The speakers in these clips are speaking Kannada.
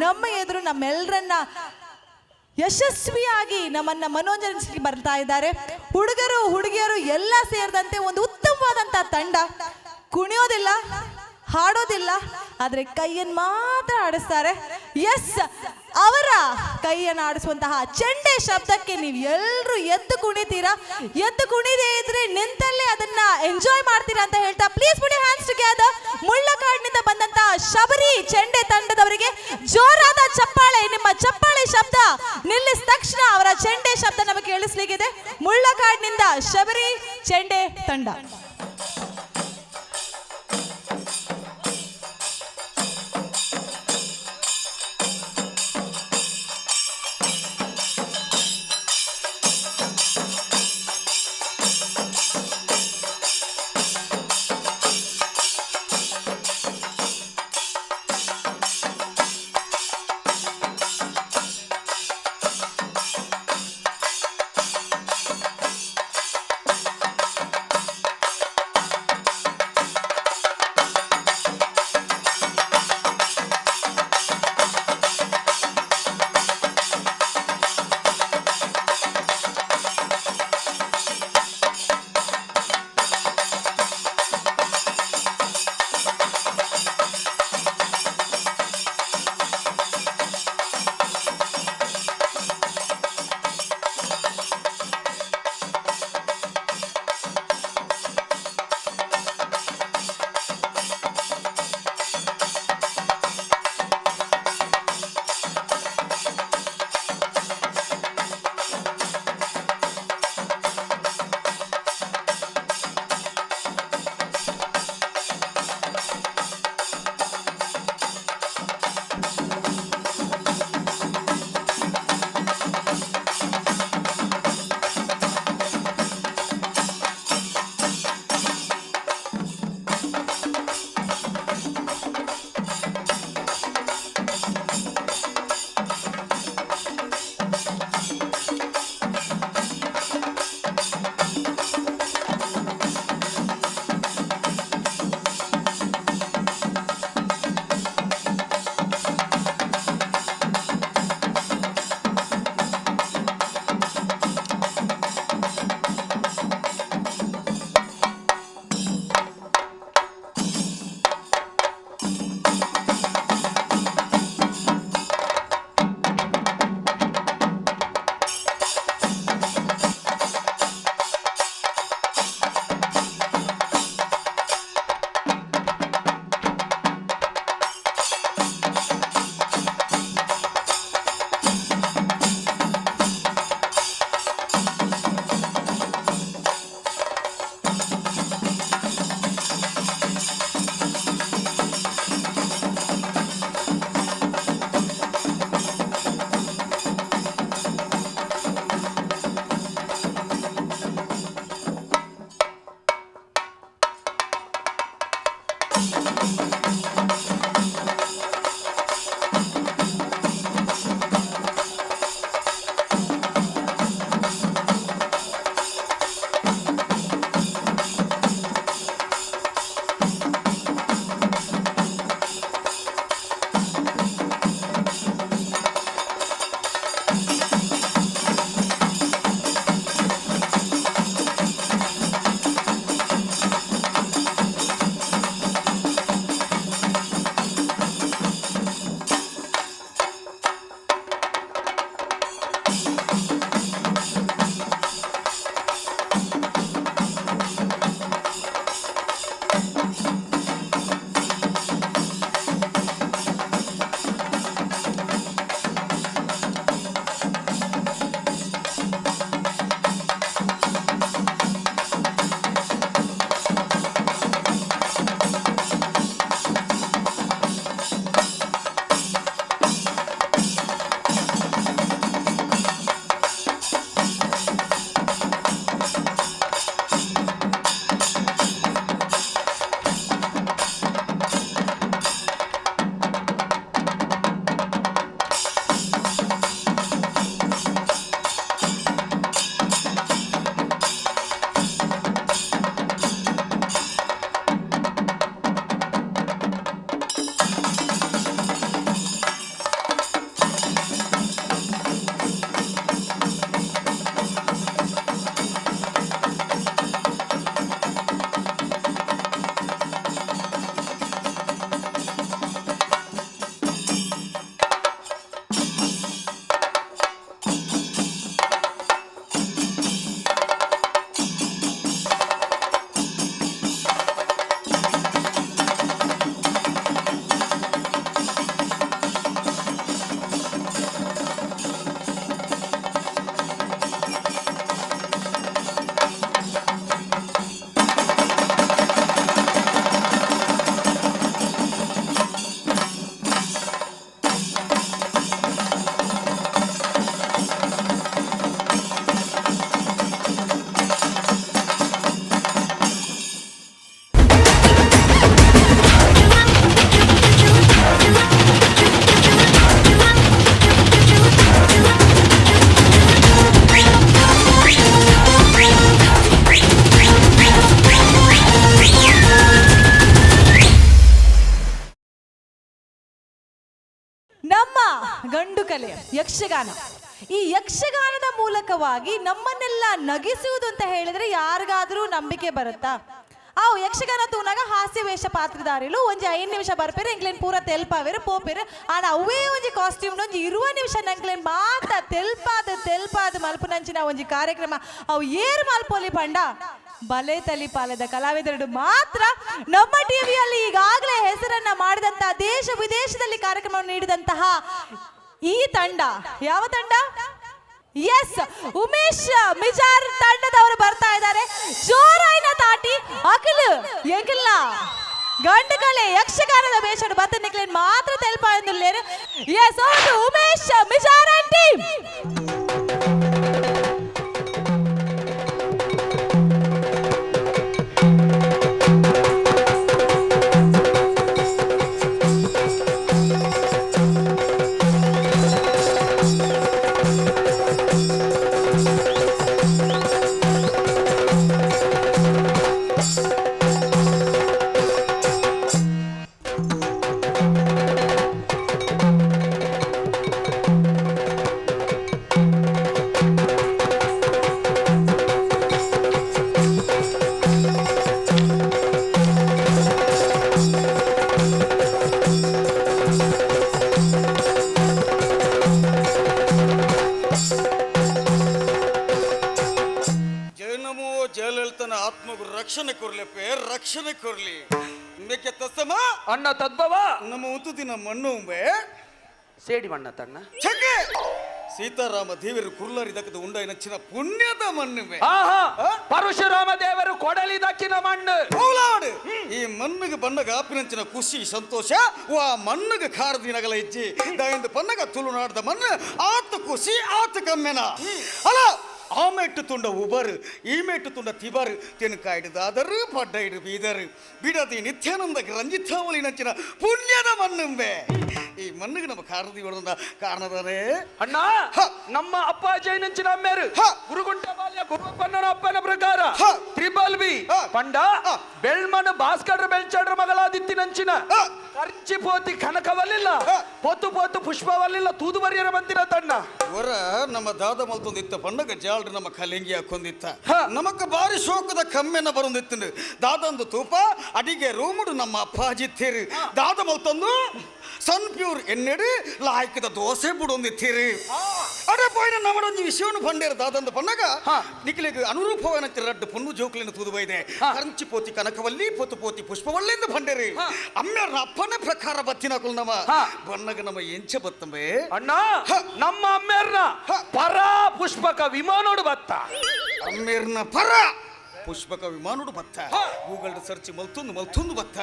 ನಮ್ಮ ಎದುರು ನಮ್ಮೆಲ್ಲರನ್ನ ಯಶಸ್ವಿಯಾಗಿ ನಮ್ಮನ್ನ ಮನೋರಂಜಿಸಿ ಬರ್ತಾ ಇದ್ದಾರೆ. ಹುಡುಗರು ಹುಡುಗಿಯರು ಎಲ್ಲ ಸೇರಿದಂತೆ ಒಂದು ಉತ್ತಮವಾದಂತ ತಂಡ. ಕುಣಿಯೋದಿಲ್ಲ, ಹಾಡೋದಿಲ್ಲ, ಆದ್ರೆ ಕೈಯನ್ನು ಮಾತ್ರ ಆಡಿಸ್ತಾರೆ. ಎಸ್, ಅವರ ಕೈಯನ್ನು ಆಡಿಸುವಂತಹ ಚೆಂಡೆ ಶಬ್ದಕ್ಕೆ ನೀವು ಎಲ್ಲರೂ ಎದ್ದು ಕುಣಿತೀರಾ. ಎದ್ದು ಕುಣಿದೇ ಇದ್ರೆ ನಿಂತಲ್ಲೇ ಅದನ್ನ ಎಂಜಾಯ್ ಮಾಡ್ತೀರಾ ಅಂತ ಹೇಳ್ತಾ please put your hands together. ಮುಳ್ಳಕಾಡಿನಿಂದ ಬಂದಂತಹ ಶಬರಿ ಚೆಂಡೆ ತಂಡದವರಿಗೆ ಜೋರಾದ ಚಪ್ಪಾಳೆ. ನಿಮ್ಮ ಚಪ್ಪಾಳೆ ಶಬ್ದ ನಿಲ್ಲಿಸಿದ ತಕ್ಷಣ ಅವರ ಚೆಂಡೆ ಶಬ್ದ ನಮಗೆ ಕೇಳಿಸ್ಲಿಕ್ಕಿದೆ. ಮುಳ್ಳಕಾಡಿನಿಂದ ಶಬರಿ ಚೆಂಡೆ ತಂಡ. ಗಂಡು ಕಲೆ ಯಕ್ಷಗಾನ. ಈ ಯಕ್ಷಗಾನದ ಮೂಲಕವಾಗಿ ನಮ್ಮನ್ನೆಲ್ಲ ನಗಿಸುವುದು ಅಂತ ಹೇಳಿದ್ರೆ ಯಾರಿಗಾದ್ರೂ ನಂಬಿಕೆ ಬರುತ್ತಾ? ಅವು ಯಕ್ಷಗಾನ ತೂನಾಗ ಹಾಸ್ಯ ವೇಷ ಪಾತ್ರಧಾರಿಲು ಒಂಜಿ 5 ನಿಮಿಷ ಬರ್ಪೇರೆ ಎಂಕ್ಲೇನ್ ಪೂರ ತೆಲ್ಪಾವೇರೆ ಪೋಪೇರೆ ಆನ ಅವೇ ಒಂಜಿ ಕಾಸ್ಟ್ಯೂಮ್ ಒಂಜಿ 20 ನಿಮಿಷ ನಂಕ್ಲೇನ್ ಮಾತ ತೆಲ್ಪಾದ ಮಲ್ಪುನಂಚಿನ ಒಂಜಿ ಕಾರ್ಯಕ್ರಮ ಅವು ಏರು ಮಲ್ಪೋಲಿ ಪಂಡ ಬಲೆ ತಲಿಪಾಲದ ಕಲಾವಿದರು ಮಾತ್ರ ನಮ್ಮ ಟಿವಿಯಲ್ಲಿ ಈಗಾಗಲೇ ಹೆಸರನ್ನ ಮಾಡಿದಂತಹ ದೇಶ ವಿದೇಶದಲ್ಲಿ ಕಾರ್ಯಕ್ರಮವನ್ನು ನೀಡಿದಂತಹ ಈ ತಂಡ ಯಾವ ತಂಡ? ಎಸ್, ಉಮೇಶ್ ಮಿಜಾರ್ ತಂಡದವರು ಬರ್ತಾ ಇದ್ದಾರೆ. ಜೋರಾಯಿನ ತಾಟಿ ಅಕಲ್ ಎಂಕಲ್ಲ ಗಂಡು ಕಲೆ ಯಕ್ಷಗಾನದ ಬೇಷಡು ಬತ್ತ ನಿಕ್ಲೇನ್ ಮಾತ್ರ ತೆಲ್ಪ ಎಂದುಲ್ಲೇರು. ಎಸ್, ಹೌದು, ಉಮೇಶ್ ಮಿಜಾರ್ ಟೀಮ್. ರಕ್ಷಣೆ ಕೊರ್ಲಿಪ್ಪೆ ರಕ್ಷಣೆ ಕೊರ್ಲಿ ಮೇಕೆ ತಸ್ತಮ ಅಣ್ಣ ತದ್ಭವ ನಮ್ಮ ಒಂದು ದಿನ ಮಣ್ಣು ಸೇಡಿ ಮಣ್ಣ ತಣ್ಣ ಚಕ್ಕೆ ಸೀತಾರಾಮ ದೇವರು ಕುರ್ಲಾರಿದಕ್ಕದ ಉಂಡ ನಚ್ಚಿನ ಪುಣ್ಯದ ಮಣ್ಣುವೆ ಪರಶುರಾಮ ದೇವರು ಕೊಡಲಿ ದಕ್ಕಿನ ಮಣ್ಣು ಈ ಮಣ್ಣಿಗೆ ಬಣ್ಣಗ ಆಪಿನಂಚಿನ ಖುಷಿ ಸಂತೋಷ ಆ ಮಣ್ಣಿಗೆ ಖಾರದಿನಗಲ ಇಜ್ಜಿ ದಾಯಿಂದ ಬಣ್ಣಗ ತುಳುನಾಡದ ಮಣ್ಣು ಆತ ಖುಷಿ ಆತ ಕಮ್ಮೆನ ಅಲ್ಲ ಆ ಮೆಟ್ಟು ತುಂಡ ಉಬರು ಈ ಮೆಟ್ಟು ತುಂಡ ತಿಬರು ತೆನಕಾಯ್ದಾದರು ಪಡ್ಡೈಡು ಬೀದರು ಬಿಡದಿ ನಿತ್ಯಾನಂದ ರಂಜಿತಾವಳಿ ನಂಚಿನ ಪುಣ್ಯದ ಮಣ್ಣುಂಬೆ ಈ ಮಣ್ಣಿಗೆ ನಮ್ಮ ಖಾರದಿ ಹೊಡೆದ ಕಾರಣದಾನೆ ಅಣ್ಣ ನಮ್ಮ ಅಪ್ಪಾಜಿ ನಂಚಿನ ಅಮ್ಮೇರು ಗುರುಗುಂಟ ಬಾಲ್ಯ ಗುರುಪಣ್ಣನ ಅಪ್ಪನ ಪ್ರಕಾರ ತ್ರಿಬಲ್ ಬಿ ಪಂಡ ಬೆಳ್ಮನ ಭಾಸ್ಕರ ಬೆಳ್ಚಾಡ್ರ ಮಗಳಾದಿತ್ತಿ ನಂಚಿನ ಖರ್ಚಿ ಪೋತಿ ಕನಕವಲ್ಲಿಲ್ಲ ಪೋತು ಪೋತು ಪುಷ್ಪವಲ್ಲಿಲ್ಲ ತೂದು ಬರಿಯರ ಬಂದಿರ ತಣ್ಣ ಹೊರ ನಮ್ಮ ದಾದ ಮಲ್ತೊಂದಿತ್ತ ಪಣ್ಣಗ ಜಾಳ್ರಿ ನಮ್ಮ ಕಲಿಂಗಿ ಹಾಕೊಂದಿತ್ತ ನಮಕ ಬಾರಿ ಶೋಕದ ಕಮ್ಮೆನ ಬರೊಂದಿತ್ತು ದಾದಂದು ತೂಪ ಅಡಿಗೆ ರೂಮುಡು ನಮ್ಮ ಅಪ್ಪಾಜಿ ತೇರಿ ದಾದ ಮಲ್ತೊಂದು ಸನ್ ಪ್ಯೂರ್ ಎನ್ನೆಡು ಲಾಯ್ಕದ ದೋಸೆ ಬಿಡೊಂದಿತ್ತೀರಿ ಅಡೆ ಪೋಯಿನ ನಮ್ಮಡೊಂದು ವಿಷಯವನ್ನು ಬಂಡೇರು ದಾದಂದು ಪಣ್ಣಗ ನಿಖಿಲಿಗೆ ಅನುರೂಪವನ ರಡ್ಡು ಪೊನ್ನು ಜೋಕ್ಲಿನ ತೂದು ಬೈದೆ ಕಂಚಿ ಪೋತಿ ಕನಕವಲ್ಲಿ ಪೊತ್ತು ಪೋತಿ ಪುಷ್ಪವಲ್ಲಿಂದ ಬಂಡೇರಿ ಅಮ್ಮೆರ ಅಪ್ಪನ ಪ್ರಕಾರ ಬತ್ತಿನಕುಲ್ ನಮ್ಮ ಬಣ್ಣಗ ನಮ್ಮ ಎಂಚ ಬತ್ತಂಬೆ ಅಣ್ಣ ನಮ್ಮ ಅಮ್ಮೇರ್ನ ಪರ ಪುಷ್ಪಕ ವಿಮಾನೋಡು ಬತ್ತ ಅಮ್ಮೇರ್ನ ಪರ ಪುಷ್ಪಕ ವಿಮಾನುಡು ಬತ್ತ ಗೂಗಲ್ ಸರ್ಚ್ ಮಲ್ತುಂದು ಬತ್ತ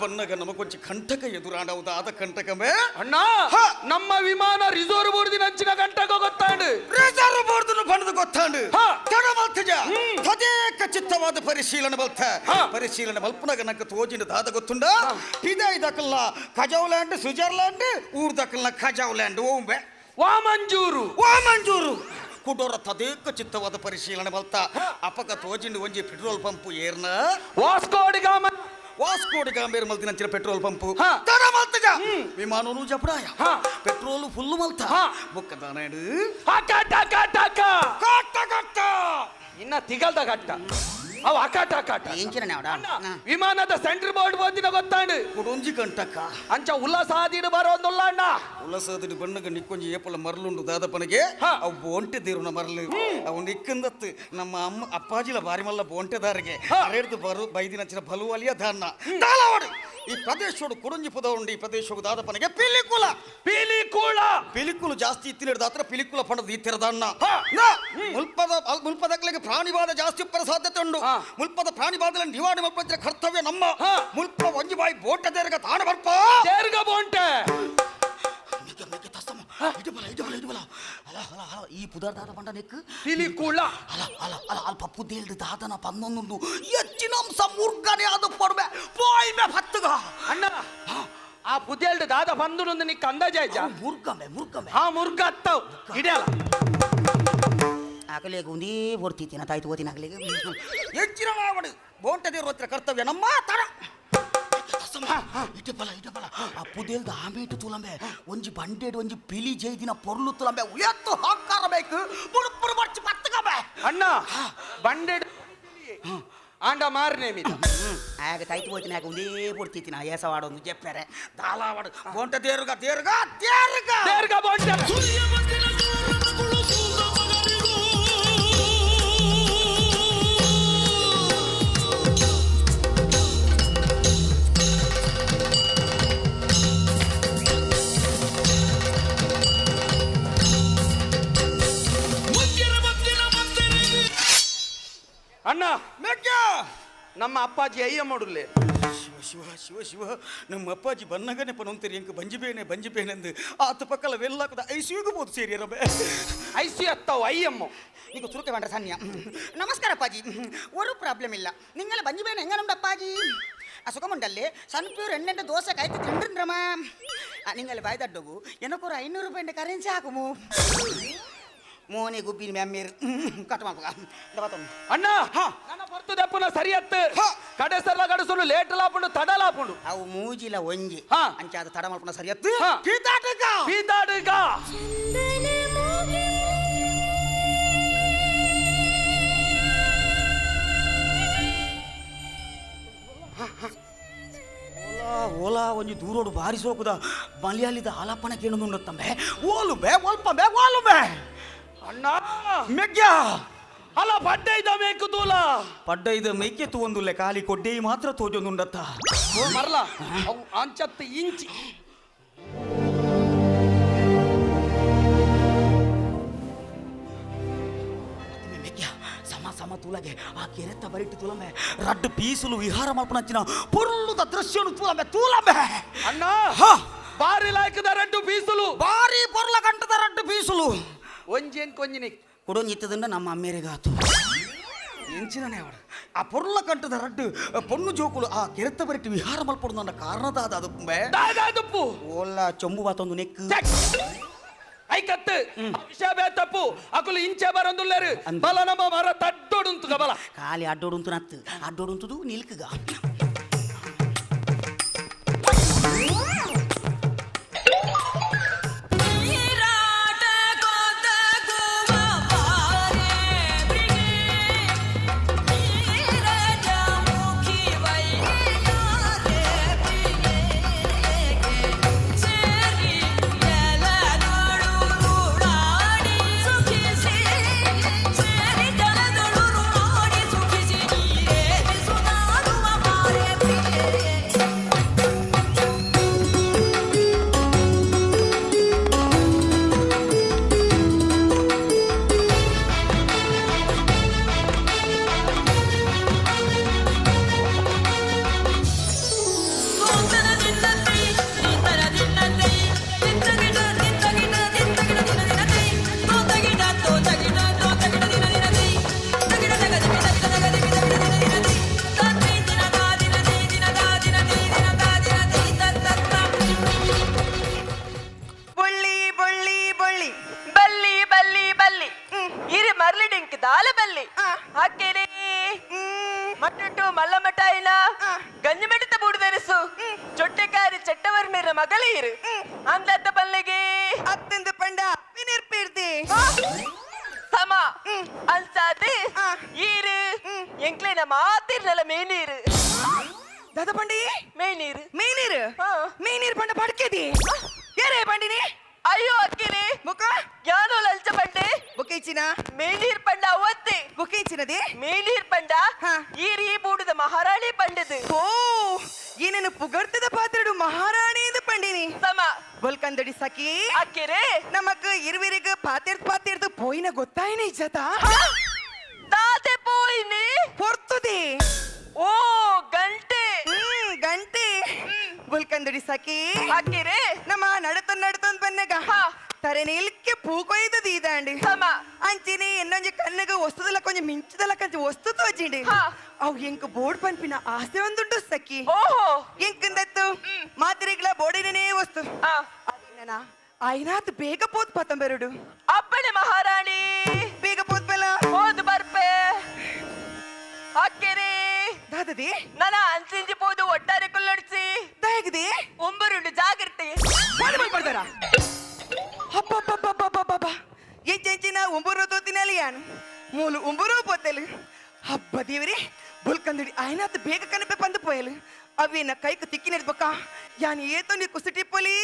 ಬನ್ನಗ ನಮಗೊಂಚಿ ಕಂಟಕ ಎದುರಾಡವುದ ಆದ ಕಂಟಕಮೇ ಅಣ್ಣ ನಮ್ಮ ವಿಮಾನ ರಿಸರ್ವ್ ಬೋರ್ಡ್ ಅಂಚಿನ ಕಂಟಕ ಗೊತ್ತಾಂಡು ರಿಸರ್ವ್ ಬೋರ್ಡ್ ಬಂದು ಗೊತ್ತಾಂಡು ತಡ ಮಲ್ತಜ ತದೇಕ ಚಿತ್ತವಾದ ಪರಿಶೀಲನೆ ಬಲ್ತ ಪರಿಶೀಲನೆ ಮಲ್ಪನಗ ನಕ್ಕ ತೋಜಿನ ದಾದ ಗೊತ್ತುಂಡ ಪಿದಾಯ್ ದಕಲ್ನ ಕಜೌಲ್ಯಾಂಡ್ ಸ್ವಿಟ್ಜರ್ಲ್ಯಾಂಡ್ ಊರ್ ದಕಲ್ನ ಕಜೌಲ್ಯಾಂಡ್ ಓಂಬೆ ವಾಮಂಜೂರು ಕುಡೋರ ತದೇಕ ಚಿತ್ತವಾದ ಪರಿಶೀಲನೆ ಬಲ್ತ ಅಪಕ ತೋಜಿಂಡು ಒಂಜಿ ಪೆಟ್ರೋಲ್ ಪಂಪು ಏರ್ನ ವಾಸ್ಕೋಡಿ ಗಾಂಬೇರ್ ಮಲ್ತಿನಂಚಿನ ಪೆಟ್ರೋಲ್ ಪಂಪು ತರ ಮಲ್ತಜ ವಿಮಾನನು ಜಪಡಾಯ ಪೆಟ್ರೋಲ್ ಫುಲ್ ಮಲ್ತ ಬುಕ್ಕದಾನೇಡು ಇನ್ನ ತಿಗಲ್ದ ಕಟ್ಟ ಅವ ಅಕಾಟ ವಿಮಾನದ ಸೆಂಟ್ರ್ ಬೋರ್ಡ್ ಬಂದಿನ ಗೊತ್ತಾಂಡು ಕುಡೊಂಜಿ ಕಂಟಕ ಅಂಚ ಉಲ್ಲಾಸ ಆದಿಡು ಬರೋಂದುಲ್ಲ ಅಣ್ಣ ಉಲ್ಲಾಸದಿಡು ಬಣ್ಣಗ ನಿಕ್ಕೊಂಜಿ ಏಪಲ ಮರಲುಂಡು ದಾದಪ್ಪನಿಗೆ ಅವು ಬೋಂಟೆ ದೇವ್ರನ ಮರಲು ಅವು ನಿಕ್ಕಂದತ್ತು ನಮ್ಮ ಅಮ್ಮ ಅಪ್ಪಾಜಿಲ ಬಾರಿ ಮಲ್ಲ ಬೋಂಟೆದಾರಿಗೆ ಅರೆಡ್ದು ಬರು ಬೈದಿನಂಚಿನ ಬಲುವಲಿಯ ದಾನ್ನ ದಾಲವಾಡು ಈ ಪ್ರದೇಶೋಡು ಕುಡಂಜಿ ಪದ ಉಂಡು ಈ ಪ್ರದೇಶೋಡು ದಾದಪ್ಪನಿಗೆ ಪಿಲಿಕುಲ ಜಾಸ್ತಿ ಇತ್ತಿನ ದಾತ್ರ ಪಿಲಿಕುಲ ಪಣದ ಇತ್ತಿರದ ಅಣ್ಣ ಮುಲ್ಪದಕ್ಲಿಗೆ ಪ್ರಾಣಿವಾದ ಜಾಸ್ತಿ ಉಪ್ಪರ ಸಾಧ್ಯತೆ ಉಂಡು ಮುಲ್ಪದ ಪ್ರಾಣಿವಾದ ನಿವಾರಣೆ ಮಲ್ಪಂಚಿನ ಕರ್ತವ್ಯ ನಮ್ಮ ಮುಲ್ಪ ಒಂಜಿ ಬಾಯಿ ಬೋಟದೇರ್ಗ ತಾಣ ಬರ್ಪ ಬೋಂಟೆ ಈ ಪುದರ್ ದಾದ ಪಂಡ ನೆಕ್ ಪಿಲಿಕುಳ ಅಲ್ಪ ಪುದೇಲ್ದು ದಾದನ ಪನ್ನೊಂದು ಹೆಚ್ಚಿನ ಅಂಶ ಮುರ್ಗನೆ ಅದು ಪಡ್ಬೆ ಪೋಯ್ಮೆ ಹತ್ತಗ ಅಣ್ಣ ಆ ಪುದೇಲ್ದು ದಾದ ಬಂದು ನಿಕ್ಕ ಅಂದಾಜ ಮುರ್ಗಮೆ ಮುರ್ಗ ಹತ್ತವ್ ಹಿಡಿಯಲ್ಲ ಆಗಲಿಗೆ ಒಂದೇ ಬರ್ತಿತ್ತಿನ ತಾಯ್ತು ಓದಿನ ಆಗಲಿಗೆ ಹೆಚ್ಚಿನ ಮಾವಡು ಬೋಂಟದೇವ್ರ ಹತ್ರ ಕರ್ತವ್ಯ ನಮ್ಮ ತರ ಇಟ್ಟು ಇಡ ಬಲ ಅಪ್ಪುದೇಲ್ದ ಆಮೇಟು ತುಲಂಬೆ ಒಂಜಿ ಬಂಡೇಡು ಒಂಜಿ ಪಿಲಿ ಜೈದಿನ ಪೊರ್ಲು ತುಲಂಬೆ ಉಯತ್ತು ಹಾಕಾರ ಬೇಕು ಪುಡುಪುರು ಬರ್ಚಿ ಪತ್ತಕಬೆ ಅಣ್ಣ ಬಂಡೆಡ್ ಆಂಡ ಮಾರ್ನೆ ಮೀದ ಆಗ ತೈತು ಹೋಯ್ತೀನಿ ಆಗ ಒಂದೇ ಪುಡ್ತಿತ್ತು ನಾ ಏಸವಾಡೊಂದು ಜೆಪ್ಪೆರೆ ದಾಲಾವಾಡು ಬೋಂಟ ದೇರ್ಗ ದೇರ್ಗ ದೇರ್ಗ ದೇರ್ಗ ಬೋಂಟ ಅಣ್ಣ ಮೆಕ್ಕ ನಮ್ಮ ಅಪ್ಪಾಜಿ ಅಯ್ಯ ಮಾಡುಲ್ಲೆ ಶಿವ ಶಿವ ಶಿವ ನಮ್ಮ ಅಪ್ಪಾಜಿ ಬನ್ನಗನೆ ಪನೊಂತೀರಿ ಎಂಕ ಬಂಜಿಬೇನೆ ಎಂದು ಆತ ಪಕ್ಕಲ ವೆಲ್ಲಾಕದ ಐಸಿಯುಗೂ ಬೋದು ಸೇರಿಯರಬೆ ಐಸಿ ಅತ್ತವು ಅಯ್ಯಮ್ಮ ಈಗ ಸುರುಕೆ ಬೇಡ ಸನ್ಯ ನಮಸ್ಕಾರ ಅಪ್ಪಾಜಿ ഒരു ಪ್ರಾಬ್ಲಮ್ ಇಲ್ಲ നിങ്ങൾ ബഞ്ചുബേന എങ്ങനുണ്ട് അപ്പാജി അസുഖമുണ്ടല്ലേ സൺപ്യൂർ എണ്ണൻ്റെ ദോശ കയറ്റി തിണ്ടിരമ നിങ്ങൾ ബായ്തഡ്ഡോಗು ಎನಕ್ಕೊರು 500 ರೂಪಾಯಿ ಕರೆನ್ಸಿ ಹಾಕುಮು ಮೋನೆ ಗುಬ್ಬಿನ ಮ್ಯಾಮೇರ್ ಕಟ್ ಮಾಡ್ಕ ಅಣ್ಣ ನನ್ನ ಬರ್ತದಪ್ಪನ ಸರಿಯತ್ತು ಕಡೆ ಸರ್ಲ ಗಡಸಲು ಲೇಟ್ ಲಾಪುಂಡು ತಡ ಲಾಪುಂಡು ಅವು ಮೂಜಿಲ ಒಂಜಿ ಅಂಚಾದ ತಡ ಮಾಡ್ಕೊಂಡ ಸರಿಯತ್ತು ಕೀತಾಟಕ ಓಲಾ ಒಂಜಿ ದೂರೋಡು ಬಾರಿ ಸೋಕುದ ಮಲಯಾಳಿದ ಆಲಾಪನ ಕೇಳುನುಂಡತ್ತಂಬೆ ಓಲುಬೆ ಒಲ್ಪಂಬೆ ಓಲುಬೆ ಅಣ್ಣ ಮೆಗ್ಗ ಅಲ್ಲ ಬಡ್ಡೆ ಇದ್ದ ಮೇಕು ತೂಲ ಪಡ್ಡ ಇದ ಮೈಕೆ ತೂವೊಂದುಲ್ಲೆ ಖಾಲಿ ಕೊಡ್ಡೆ ಮಾತ್ರ ತೋಜೊಂದುಂಡತ್ತ ಮರಲ ಅವು ಅಂಚತ್ತು ಇಂಚಿ ಸಮ ತೂಲಗೆ ಆ ಕೆರೆತ್ತ ಬರಿಟ್ಟು ತೂಲಂಬೆ ರಡ್ಡು ಪೀಸುಲು ವಿಹಾರ ಮಾಡ್ಪನಂಚಿನ ಪೊರ್ಲುದ ದೃಶ್ಯನು ತೂಲಂಬೆ ಅಣ್ಣ ಬಾರಿ ಲಾಯ್ಕದ ರಡ್ಡು ಪೀಸುಲು ಬಾರಿ ಪೊರ್ಲ ಕಂಟದ ರಡ್ಡು ಪೀಸುಲು ಒಂಜೇನ್ ಕೊಂಜಿನಿ ಕೊಡೊಂಜಿತ್ತದಿಂದ ನಮ್ಮ ಅಮ್ಮೇರಿಗಾತು ಎಂಚಿನೇ ಅವಳು ಆ ಪೊರ್ಲ ಕಂಟದ ರಡ್ಡು ಪೊಣ್ಣು ಜೋಕುಲು ಆ ಕೆರೆತ್ತ ಬರಿಟ್ಟು ವಿಹಾರ ಮಲ್ಪಡು ನನ್ನ ಕಾರಣದಾದ ಅದು ದುಪ್ಪು ಓಲ್ಲ ಚೊಂಬು ಬಾತೊಂದು ನೆಕ್ಕು ಐಕತ್ತು ವಿಷಯ ಬೇ ತಪ್ಪು ಅಕುಲು ಇಂಚೆ ಬರೊಂದುಲ್ಲೇರು ಬಲ ನಮ್ಮ ಮರ ತಡ್ಡೋಡುಂತು ಬಲ ಖಾಲಿ ಅಡ್ಡೋಡುಂತು ನತ್ತು ಅಡ್ಡೋಡುಂತದು ನಿಲ್ಕಗ ಮಟ್ಟುಟ್ಟು ಮಲ್ಲ ಮಟಾಯಿನ ಗಂಜಿ ಮೆಟ್ಟಿತ ಬೂಡುದೆರಸು ಚೊಟ್ಟೆಕಾರಿ ಚಟ್ಟವರ್ಮೇರ ಮಗಳೀರು ಅಂದತ್ತ ಪಲ್ಲಿಗೆ ಅತ್ತಂದು ಪಂಡ ವಿನಿರ್ಪಿರ್ದಿ ಸಮ ಅನ್ಸಾದೆ ಈರು ಎಂಕ್ಲಿನ ಮಾತಿರ್ನಲ್ಲ ಮೇನೀರು ದಾದ ಪಂಡಿ ಮೇನೀರು ಮೇನೀರು ಮೇನೀರು ಪಂಡ ಪಡ್ಕೆದಿ ಏರೇ ಪಂಡಿನಿ ಅಯ್ಯೋ ಅಕ್ಕಿರಿ ಮುಖ ಯಾನೋ ಲಂಚ ಪಂಡೆ ಬುಕೈಚಿನ ಮೇನೀರ್ ಪಂಡ ಅವತ್ತೆ ಬುಕೈಚಿನದೆ ಮೇನೀರ್ ಪಂಡ ಈರಿ ಬೂಡುದ ಮಹಾರಾಣಿ ಪಂಡದು ಓ ಏನೇನು ಪುಗಡ್ತದ ಪಾತ್ರಡು ಮಹಾರಾಣಿದ ಪಂಡಿನಿ ಸಮ ಬೊಲ್ಕಂದಡಿ ಸಖಿ ಅಕ್ಕಿರೆ ನಮಕ್ ಇರುವಿರಿಗ ಪಾತಿರ್ದು ಪೋಯಿನ ಗೊತ್ತಾಯಿನ ಇಜ್ಜತ ತಾತೆ ಪೋಯಿನಿ ಹೊರ್ತದೆ ಓ ಗಂಟೆ ಗಂಟೆ ಬುಲ್ಕಂದಡಿ ಸಖಿ ಅಕ್ಕಿರೆ ನಮ್ಮ ನಡತೊಂದ್ ಬನ್ನಗ ತರೆ ನೀಲ್ಕೆ ಪೂ ಕೊಯ್ದದು ಇದಂಡಿ ಸಮ ಅಂಚಿನಿ ಇನ್ನೊಂಜಿ ಕಣ್ಣಗ ವಸ್ತುದಲ್ಲ ಕೊಂಚ ಮಿಂಚದಲ್ಲ ಕಂಚ ವಸ್ತು ತೋಜಿಂಡಿ ಅವು ಎಂಕ ಬೋರ್ಡ್ ಪನ್ಪಿನ ಆಸೆ ಒಂದುಂಟು ಸಖಿ ಓಹೋ ಎಂಕಂದತ್ತು ಮಾತ್ರೆಗಳ ಬೋರ್ಡಿನೇ ವಸ್ತು ಅದಿನ ಐನಾತ್ ಬೇಗ ಪೋತ್ ಪತ್ತಂಬೆರಡು ಅಪ್ಪಣೆ ಮಹಾರಾಣಿ ಬೇಗ ಪೋತ್ ಬೆಲ ಹೋದ್ ಬರ್ಪೆ ಅಕ್ಕಿರಿ ದಾದದಿ ನನ್ನ ಅನ್ಸಿಂಜಿ ಪೋದು ಒಟ್ಟಾರೆ ಕುಲ್ಲಡಿಸಿ ದಯಗದಿ ಮೂಲು ಉಂಬರು పోతేలు ಹಬ್ಬ ದೇವರೇ ಬುಲ್ಕಂದಡಿ ಆಯ್ನಾತ್ ಬೇಗ ಕನಪೆ ಬಂದು పోయలు ಅವಿ ನ ಕೈಕು ತಿಕ್ಕಿನದ್ ಬಕ್ಕ ಯಾನ್ ಏತೋ ನೀ ಕುಸಿಟಿ ಪೋಲಿ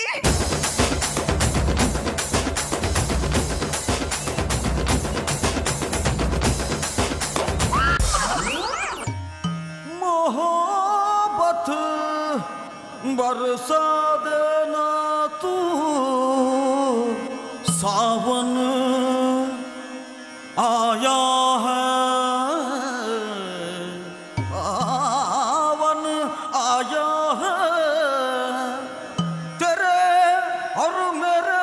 मोहब्बत बरसा देना तू सावन आया है सावन आया है तेरे और मेरे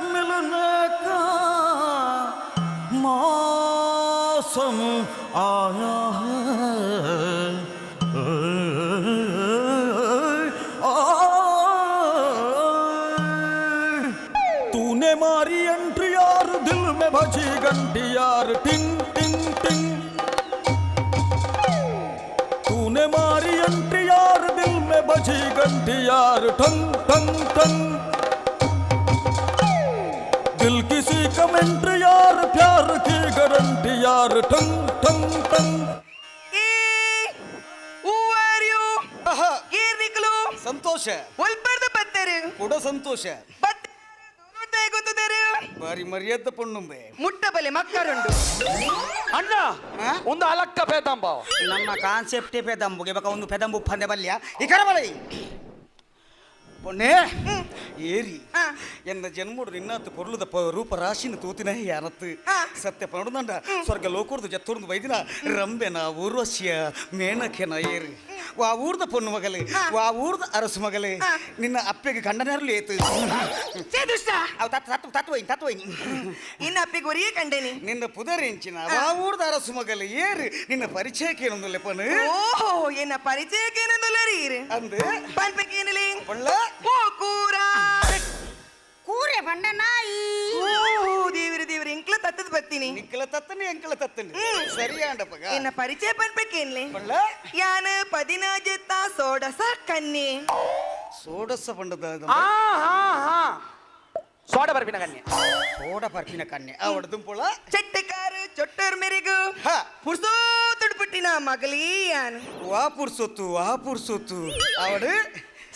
मिलने का मौसम आया है तूने मारी एंट्री यार दिल में बजी घंटी यार टिंग टिंग टिंग तूने मारी एंट्री यार दिल में बजी घंटी यार ठंग ठंग ठंग दिल किसी कमेंट्री यार प्यार की गारंटी यार ठंग ठंग ठंग ಸಂತೋಷ ಒಲ್ಪರ್ದ ಬತ್ತರು ಕೂಡ ಸಂತೋಷ ಗೊತ್ತದಾರು ಬಾರಿ ಮರ್ಯಾದ ಪಣ್ಣುಂಬೆ ಮುಟ್ಟಬಲೆ ಮಕ್ಕರುಂಡು ಅಣ್ಣ ಒಂದು ಅಲಕ್ಕ ಪೇದಂಬ ನಮ್ಮ ಕಾನ್ಸೆಪ್ಟೇ ಪೆದಂಬುಗೆ ಬಕ ಒಂದು ಪೆದಂಬು ಪಂದೆ ಬಲ್ಯ ಈ ಕರಬಲೈ പൊണ്ണേ ഏരി എന്ന ജന്മോട് നിന്നാത്ത് പൊരുളത ರೂಪರಾಶಿನ ತೂತಿನ ಯಾನತ್ತು ಸತ್ಯ ಪಣುದಂಡ ಸ್ವರ್ಗ ಲೋಕೂರ್ದು ಜತ್ತೂರ್ದು ವೈದಿನ ರಂಬೆನ ಊರ್ವಶ್ಯ ಮೇನಕೆನ ಏರಿ ವಾ ಊರ್ದ ಪೊಣ್ಣು ಮಗಲೆ ವಾ ಊರ್ದ ಅರಸು ಮಗಲೆ ನಿನ್ನ ಅಪ್ಪೆಗೆ ಗಂಡನರಲು ಏತು ಅವು ತತ್ವೈನಿ ಇನ್ನ ಅಪ್ಪಿಗೆ ಒರಿಯೇ ಕಂಡೇನಿ ನಿನ್ನ ಪುದರೆಂಚಿನ ವಾ ಊರ್ದ ಅರಸು ಮಗಲೆ ಏರು ನಿನ್ನ ಪರಿಚಯಕ್ಕೆ ಏನೊಂದು ಪನು ಓಹೋ ಎನ್ನ ಪರಿಚಯಕ್ಕೆ ಏನೊಂದು ಅಂದು ಪನ್ಪಕ್ಕೆ ಏನಿಲ್ಲ ಒಳ್ಳ ಓ ಕೂರ ಕೂರೆ ಬಂಡ ನಾಯಿ ಓಹೋ ದೇವ್ರ ದೇವ್ರ ಎಂಕ್ಲ ತತ್ತದ ಬತ್ತೀನಿ ನಿಕ್ಕಲ ತತ್ತನಿ ಎಂಕಲ ತತ್ತನಿ ಸರಿಯಾಂಡಪ್ಪಗ ಎನ್ನ ಪರಿಚಯ ಪನ್ಪಕ್ಕೆ ಏನ್ಲೆ ಒಳ್ಳ ಯಾನ 15 ಸೋಡಸ ಕನ್ನೆ ಸೋಡಸ ಪಂಡದ ಸೋಡ ಬರ್ಬಿನ ಕನ್ಯೆ ಸೋಡ ಪರ್ಪಿನ ಕನ್ನೆ ಅವಡದುಂ ಪೊಳ ಚಟ್ಟಕಾರು ಚೊಟ್ಟರ್ ಮೆರಿಗು ಪುರ್ಸೋ ತುಡ್ಪುಟ್ಟಿನ ಮಗಲೀ ಯಾನು ವಾ ಪುರ್ಸೊತ್ತು ಅವಡು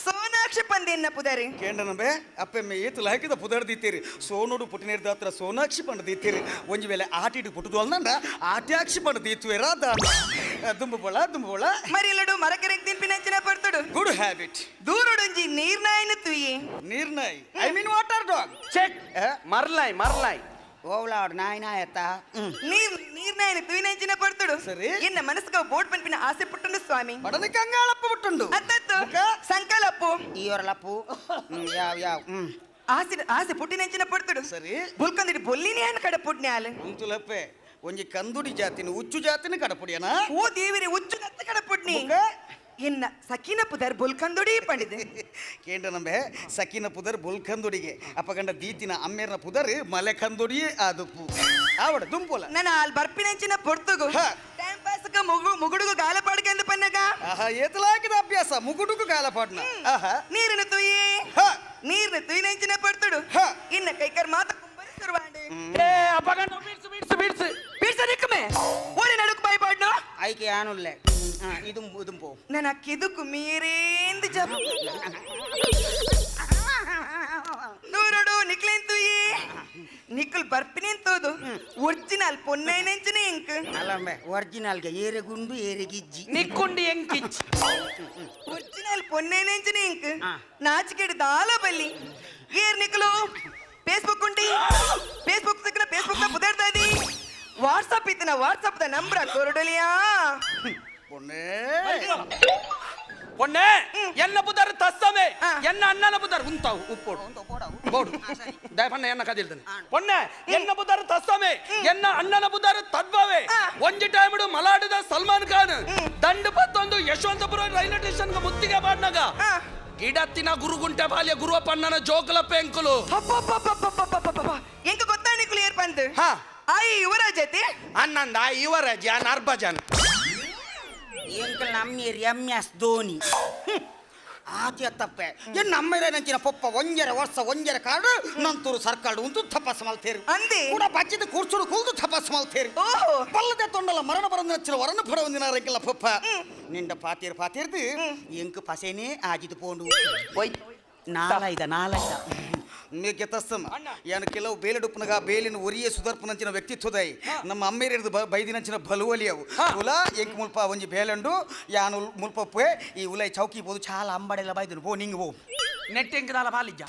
ಸೋನಾಕ್ಷ ಪಂದೆನ್ನ ಪುದರಿ ಕೇಂಡನಂಬೆ ಅಪ್ಪೆಮ್ಮೆ ಏತುಲ ಹಾಕಿದ ಪುದರ್ ದೀತೀರಿ ಸೋನುಡು ಪುಟ್ಟಿನೇರ್ದ ಹತ್ರ ಸೋನಾಕ್ಷಿ ಪಂಡ ದೀತೀರಿ ಒಂಜಿ ವೇಳೆ ಆಟಿಡು ಪುಟ್ಟದು ಅಲ್ನಂಡ ಆಟ್ಯಾಕ್ಷಿ ಪಂಡ ದೀತುವೆರಾ ದಾನ ದುಂಬುಬೋಳ ಮರಿಲಡು ಮರಕೆರೆಗ್ ತಿನ್ಪಿನಂಚಿನ ಪಡ್ತಡು ಗುಡ್ ಹ್ಯಾಬಿಟ್ ದೂರುಡೊಂಜಿ ನೀರ್ನಾಯಿನ ತುಯಿ ನೀರ್ನಾಯಿ ಐ ಮೀನ್ ವಾಟರ್ ಡಾಗ್ ಚೆಕ್ ಮರ್ಲಾಯ್ ಓವ್ಲಾಡ್ ನಾಯಿ ನಾಯತ್ತ ನೀರ್ನಾಯಿನ ತುಯಿನಂಚಿನ ಪಡ್ತಡು ಸರಿ. ಎನ್ನ ಮನಸ್ಸಿಗೆ ಬೋಟ್ ಪನ್ಪಿನ ಆಸೆ ಪುಟ್ಟುಂಡು ಸ್ವಾಮಿ ಬಡನಿಗೆ ಅಂಗಾಳಪ್ಪ ಬಿಟ್ಟುಂಡು ಅತ್ತತ್ತು ಸಂಕಲಪ್ಪು ಈವರಲಪ್ಪು ಯಾವ ಆಸೆ ಪುಟ್ಟಿನಂಚಿನ ಪಡ್ತಡು ಸರಿ ಬುಲ್ಕಂದಿಡಿ ಬೊಲ್ಲಿನಿ ಅನ್ನ ಕಡೆ ಪುಟ್ನ್ಯಾಲ ಉಂತುಲಪ್ಪೆ ಒಂಜಿ ಕಂದುಡಿ ಜಾತಿನ ಉಚ್ಚು ಜಾತಿನ ಕಡಪುಡಿಯನ ಓ ದೇವಿರಿ ಉಚ್ಚು ಕತ್ತ ಕಡೆ ಪುಟ್ನಿ ಎನ್ನ ಸಕೀನ ಪುದರ್ ಬುಲ್ಕಂದುಡಿ ಪಂಡಿದೆ ಕೇಂಡನಂಬೆ ಸಕಿನ ಪುದರ್ ಬುಲ್ಕಂದುಡಿಗೆ ಅಪ್ಪಗಂಡ ದೀತಿನ ಅಮ್ಮೇರ್ನ ಪುದರ್ ಮಲೆ ಕಂದುಡಿ ಆದುಪ್ಪು ಆವಡ ದುಂಪುಲ ನನ್ನ ಅಲ್ಲಿ ಬರ್ಪಿನಂಚಿನ ಪೊರ್ತುಗು ಟೈಮ್ ಪಾಸ್ಗ ಮುಗುಡುಗು ಗಾಲಪಾಡ್ಗೆ ಎಂದು ಪನ್ನಗ ಆಹಾ ಏತಲಾಕಿದ ಅಭ್ಯಾಸ ಮುಗುಡುಕು ಕಾಲಪಾಡ್ನ ಆಹಾ ನೀರಿನ ತುಯಿ ನೀರಿನ ತುಯಿನಂಚಿನ ಪಡ್ತುಡು ಇನ್ನ ಕೈಕರ್ ಮಾತ ಕುಂಬರಿ ಸುರ್ವಾಂಡೆ ಏ ಅಪಗಂಡ ಬಿಡ್ಸು ಬೀರ್ಸನಿಕ್ಕಮೆ ಓಡಿ ನಡುಕು ಬಾಯ್ಪಾಡ್ನು ಐಕೆ ಆನುಲ್ಲೆ ಇದು ಪೋ ನನ್ನ ಕಿದುಕು ಮೀರೇಂದು ಜಪ ನೂರಡು ನಿಕ್ಲೇನ್ ತುಯಿ ನಿಕ್ಕಲ್ ಬರ್ಪಿನೆಂತೋದು ಒರಿಜಿನಲ್ ಪೊನ್ನೈನೆಂಚಿನ ಇಂಕ್ ಅಲ್ಲಂಬೆ ಒರಿಜಿನಲ್ಗೆ ಏರೆ ಗುಂಡು ಏರೆ ಗಿಜ್ಜಿ ನಿಕ್ಕುಂಡಿ ಎಂಕಿಚ್ ಒರಿಜಿನಲ್ ಪೊನ್ನೈನೆಂಚಿನ ಇಂಕ್ ನಾಚಿಕೆಡ್ ದಾಲ ಬಲ್ಲಿ ಏರ್ ನಿಕ್ಕಲು ಫೇಸ್ಬುಕ್ ಉಂಡಿ ಫೇಸ್ಬುಕ್ ಸಿಕ್ಕನ ಫೇಸ್ಬುಕ್ ನ ಪುದಾಡ್ತಾ ಇದಿ ವಾಟ್ಸಪ್ ಇತ್ತಿನ ವಾಟ್ಸಪ್ ದ ನಂಬರ್ ಕೊರಡಲಿಯಾ பொண்ணே என்ன புதர் தஸ்ஸமே என்ன அண்ணன புதர் உந்தாவு உப்போடு போடு ದಯಪಣ್ಣ ಎನ್ನ ಕದಿಲ್ತಾನೆ பொண்ணே என்ன புதர் தஸ்ஸமே என்ன ಅಣ್ಣನ புதர் ತದ್ಭವೆ ಒಂಜಿ ಟೈಮ್ಡು ಮಲಾಡದ ಸಲ್ಮಾನ್ ಖಾನ್ ದಂಡ ಪತ್ತೊಂದು ಯಶವಂತಪುರ ರೈಲ್ವೆ ಸ್ಟೇಷನ್ ಗೆ ಮುತ್ತಿಗೆ ಬಾಡ್ನಾಗ ಗಿಡತ್ತಿನ ಗುರುಗುಂಟೆ ಬಾಲ್ಯ ಗುರುವಪ್ಪಣ್ಣನ ಜೋಕಲ ಪೆಂಕುಲು ಎಂಕ ಗೊತ್ತಾ ನಿಕ್ಕಲು ಏರ್ ಬಂದು ಆಯಿ ಯುವರಾಜತಿ ಅನ್ನಂದ ಯುವರಾಜ ನರ್ಭಜನ್ ಎಂಕಲ್ ನಮ್ಮಿ ಎಂ ಎಸ್ ಧೋನಿ ಆಚೆ ತಪ್ಪೆ ಎನ್ ನಮ್ಮರೆ ನಂಚಿನ ಪೊಪ್ಪ ಒಂಜರ ವರ್ಷ ಒಂಜರ ಕಾಡು ನಂತೂರು ಸರ್ಕಾಡು ಒಂದು ತಪಾಸ್ ಮಲ್ತೇರು ಅಂದೆ ಕೂಡ ಬಚ್ಚಿದ ಕೂರ್ಚುಡು ಕೂಲ್ದು ತಪಾಸ್ ಮಲ್ತೇರು ಓಹೋ ಪಲ್ಲದೆ ತೊಂಡಲ ಮರಣ ಬರಂದ ನಚ್ಚಿನ ವರಣ ಪಡ ಒಂದಿನ ರೆಕ್ಕಿಲ್ಲ ಪೊಪ್ಪ ನಿಂಡ ಪಾತಿರ್ದು ಎಂಕು ಪಸೇನೆ ಆಜಿದು ಪೋಂಡು ನಾಲೈದ ಮೇಕೆ ತಸ್ತಮ ಯಾನು ಕೆಲವು ಬೇಲೆಡುಪ್ಪನಗ ಬೇಲಿನ ಒರಿಯೇ ಸುದರ್ಪನಂಚಿನ ವ್ಯಕ್ತಿತ್ವದೈ ನಮ್ಮ ಅಮ್ಮೇರಿರ್ದು ಬೈದಿನಂಚಿನ ಬಲುವಲಿ ಅವು ಉಲ ಎಂಕ್ ಮುಲ್ಪ ಒಂಜಿ ಬೇಲೆಂಡು ಯಾನು ಮುಲ್ಪಪ್ಪೆ ಈ ಉಲೈ ಚೌಕಿ ಬೋದು ಚಾಲ ಅಂಬಡೆಲ್ಲ ಬೈದನು ಪೋ ನಿಂಗೆ ಪೋ ನೆಟ್ಟಿಂಗ್ ದಾಲ ಬಾಲಿಜ್ಜ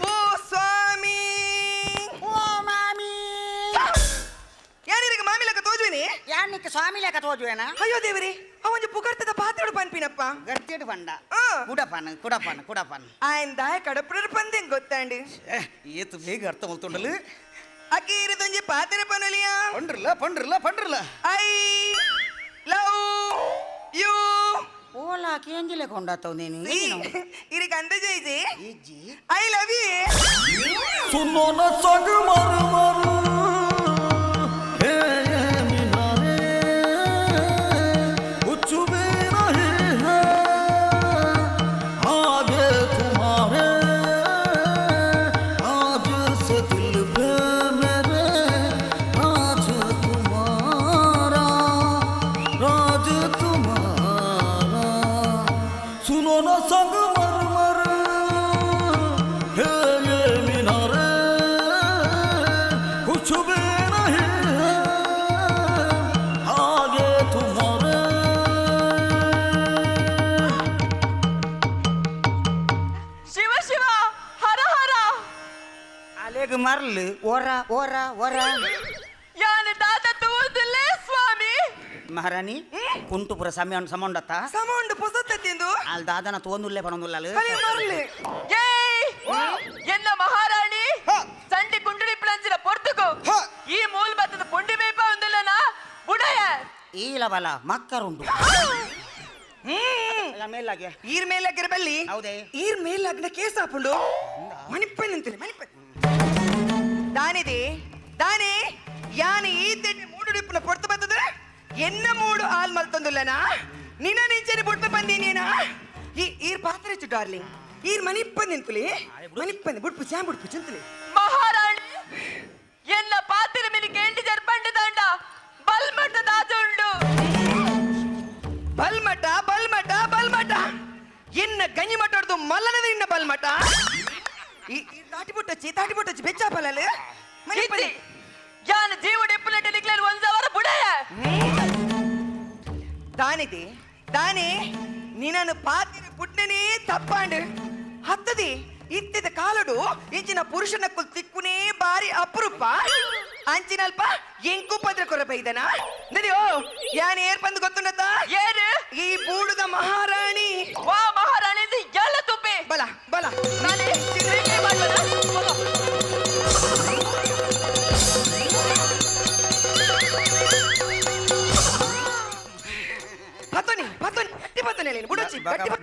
ಓ ಸ್ವಾಮಿ ಓ ಮಾಮಿ ಯಾನಿರಿಗೆ ಮಾಮಿಲಕ ತೋಜುವಿನಿ ಯಾನಿಕ್ಕೆ ಸ್ವಾಮಿ ಲೆಕ್ಕ ತೋಜುವೇನ ಅಯ್ಯೋ ದೇವರೇ ಅವಂಜಿ ಪುಕರ್ತದ ಪಾತ್ರೆಡು ಪನ್ಪಿನಪ್ಪ ಗಟ್ಟಿಡು ಬಂಡ ಆ. ಕುಡಪಾನ ఆయన దాయ కడపడు పందెం గొత్తాండి ಏತು ಬೇಗ ಅರ್ಥ ಮಲ್ತೊಂಡಲು అకీరదొంజి పాత్ర పనులియా ಪಂಡ್ರಲ್ಲ ఐ లవ్ యు ಓಲಾ ಕೇಂಜಿಲೆ ಕೊಂಡಾತವ್ ನೀನು ఇరికి అంత చేసి ಇಜ್ಜಿ ఐ లవ్ యు ಸುನ್ನೋನ ಸಂಗ ಮಾರು ಮಾರು ಹೇ ಮಿನಾರೆ ಉಚ್ಚುಬೆ ರಹೆ ಹೈ ಆಗೆ ತುಮಾರೆ ಆಜ ಸೆ ದಿಲ್ ಪೆ ಮೇರೆ ರಾಜ ತುಮಾರಾ ಸುನೋ ನ ಸಂಗ ಮರ್ ಮರ್ ಹೇ ಯೇ ಮಿನಾರೆ ಕುಛ ಭಿ ನಹೀ ಹೈ ಆಗೆ ತುಮಾರೆ శివ శివ హర హర ಅಲೆಗ್ ಮರ್ಲು ಓರ యాని తాత తూదులే స్వామి ಮಹಾರಾಣಿ ಕುಂಟುಪುರ ಸಮೊಂಡತ್ತ సమండు పొసత్తెందు ಅಲ್ಲಿ ದಾದನ ತೋಂದುಲ್ಲೆ ಪಣೊಂದುಲ್ಲಲು అలే మరలే ఏయ్ ఎన్న మహారాణి సంటి కుంటుడి ప్లంచిన పొర్తుకు ఈ మూల బత్తద పొండి మేప ఉందిలనా బుడయ ಈಲ ಬಲ ಮಕ್ಕರುಂಡು ಮೇಲಾಗೆ ఈర్ మేలగ్గర బల్లి ಹೌದೇ ఈర్ మేలగ్గర కేసాపుండు మణిప్పని నింతలే మణిప్పని దాని యాని ఈ తెడ్డి మూడు డిప్పుల పొర్తు బత్తద ఎన్న మూడు ఆల్ మల్తందులనా నిన్న నించని బుట్ట పంది నేనా ఈర్ పాత్రెచ్చు డార్లింగ్ ఈర్ మణిప్పని నింతలే మణిప్పని బుట్పు చాంబుట్పు చింతలే మహారాణి ఎన్న పాత్ర మిని కేంటి జర్పండి దండ బల్మట దాచుండు ಬಲ್ಮಟ ಎನ್ನ ಗಂಜಿ ಮಟ್ಟೊಡ್ದು ಮಲ್ಲನದ ಇನ್ನ ಬಲ್ಮಟ ಈ ತಾಟಿಬುಟ್ಟಚ್ಚಿ ಬೆಚ್ಚಾಪಲಲು ಮನಿಪನಿ ಯಾನ ಜೀವಡ ಎಪ್ಪುಲಟ ನಿಕ್ಲೆಲ್ ಒಂದವರ ಬುಡಯ ದಾನೆ ನಿನನು ಪಾತಿನ ಪುಟ್ನನೇ ತಪ್ಪಾಂಡು ಹತ್ತದಿ ಇತ್ತಿದ ಕಾಲಡು ಇಂಚಿನ ಪುರುಷನಕ್ಕು ತಿಕ್ಕುನೇ ಬಾರಿ ಅಪರೂಪ ಅಂಚಿನಲ್ಪ ಎಂಕು ಪದ್ರ ಕೊರಬೈದನ ನಡಿಯೋ ಯಾನ್ ಏರ್ಪಂದು ಗೊತ್ತುಂಡತ ಏರು ಈ ಬೂಡುದ ಮಹಾರಾಣಿ ವಾ ಮಹಾರಾಣಿ ಎಂದು ಎಲ್ಲ ತುಪ್ಪೆ ಬಲ ನಾನೇ ಚಿತ್ರಕ್ಕೆ ಮಾಡೋಣ ಪತ್ತನಿ ನೀನು ಬುಡಚ್ಚಿ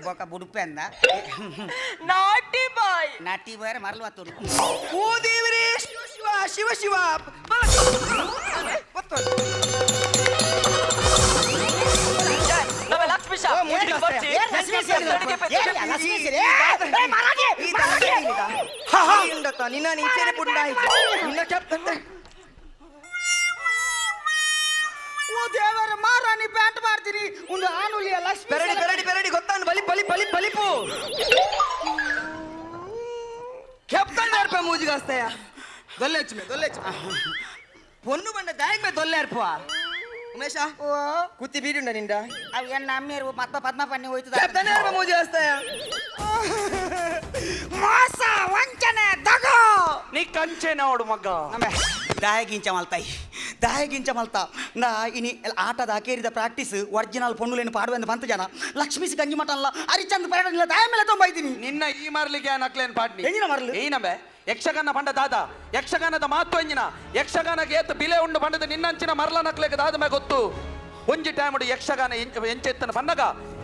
ಬೊಕ ಬುಡುಪೆ ಅಂದ ನಾಟಿ ಬಾಯ್ ನಟಿ ಬೇರೆ ಮರಳು ಹತ್ತೋಡು ಓ ದೇವರೇ ಶಿವ ನಿನ್ನ ನೀಚೆನೆ ಪುಂಡ ನಿನ್ನ ಕೆಪ್ತಂತೆ ಓ ದೇವರ ಮಾರಾಣಿ ಬ್ಯಾಟ್ ಮಾಡ್ತೀನಿ ಒಂದು ಆನುಲಿಯ ಲಕ್ಷ್ಮಿ ಬೆರಡಿ ಗೊತ್ತಾನು ಬಲಿಪು ಕೆಪ್ತಂಡ ಅರ್ಪ ಮೂಜಿಗಾಸ್ತಯ ದೊಲ್ಲೆಚ್ಚು పొన్ను బండ దాయక మీద దొల్లారు ఉమేష కుత్తి బీడుండ నిండా ಅವು ಎನ್ನ ಅಮ್ಮೇರು ಮತ್ತ ಪದ್ಮ ಪನ್ನಿ ಹೋಯ್ತದ చెప్తానే మూజీ వస్తాయా ಮೋಸ ವಂಚನೆ ದಗೋ ನೀ ಕಂಚೆ ನೋಡು ಮಗ್ಗ ದಾಯಗಿಂಚ ಮಲ್ತ ನಾ ಇನಿ ಆಟದ ಅಕೇರಿದ ಪ್ರಾಕ್ಟೀಸ್ ಒರಿಜಿನಲ್ ಪೊಣ್ಣುಲೇನು ಪಾಡುವೆಂದು ಬಂತು ಜನ ಲಕ್ಷ್ಮೀಸಿ ಗಂಜಿ ಮಟಲ್ಲ ಅರಿಚಂದ್ ಬೇಡ ದಾಯ ಮೇಲೆ ತೊಂಬೈತೀನಿ ನಿನ್ನ ಈ ಮರ್ಲಿಗೆ ನಕ್ಲೇನ್ ಪಾಡ್ನಿ ಎಂಜಿನ ಮರಲು ಏನಂಬೆ ಯಕ್ಷಗಾನ ಪಂಡ ದಾದ ಯಕ್ಷಗಾನದ ಮಾತು ಎಂಜಿನ ಯಕ್ಷಗಾನಕ್ಕೆ ಏತು ಬಿಲೆ ಉಂಡು ಪಂಡದ ನಿನ್ನಂಚಿನ ಮರಲ ನಕ್ಲೆಗೆ ದಾದ ಮೇ ಗೊತ್ತು ಒಂಜಿ ಟೈಮ್ ಯಕ್ಷಗಾನ ಎಂಚೆತ್ತನ ಪನ್ನಗ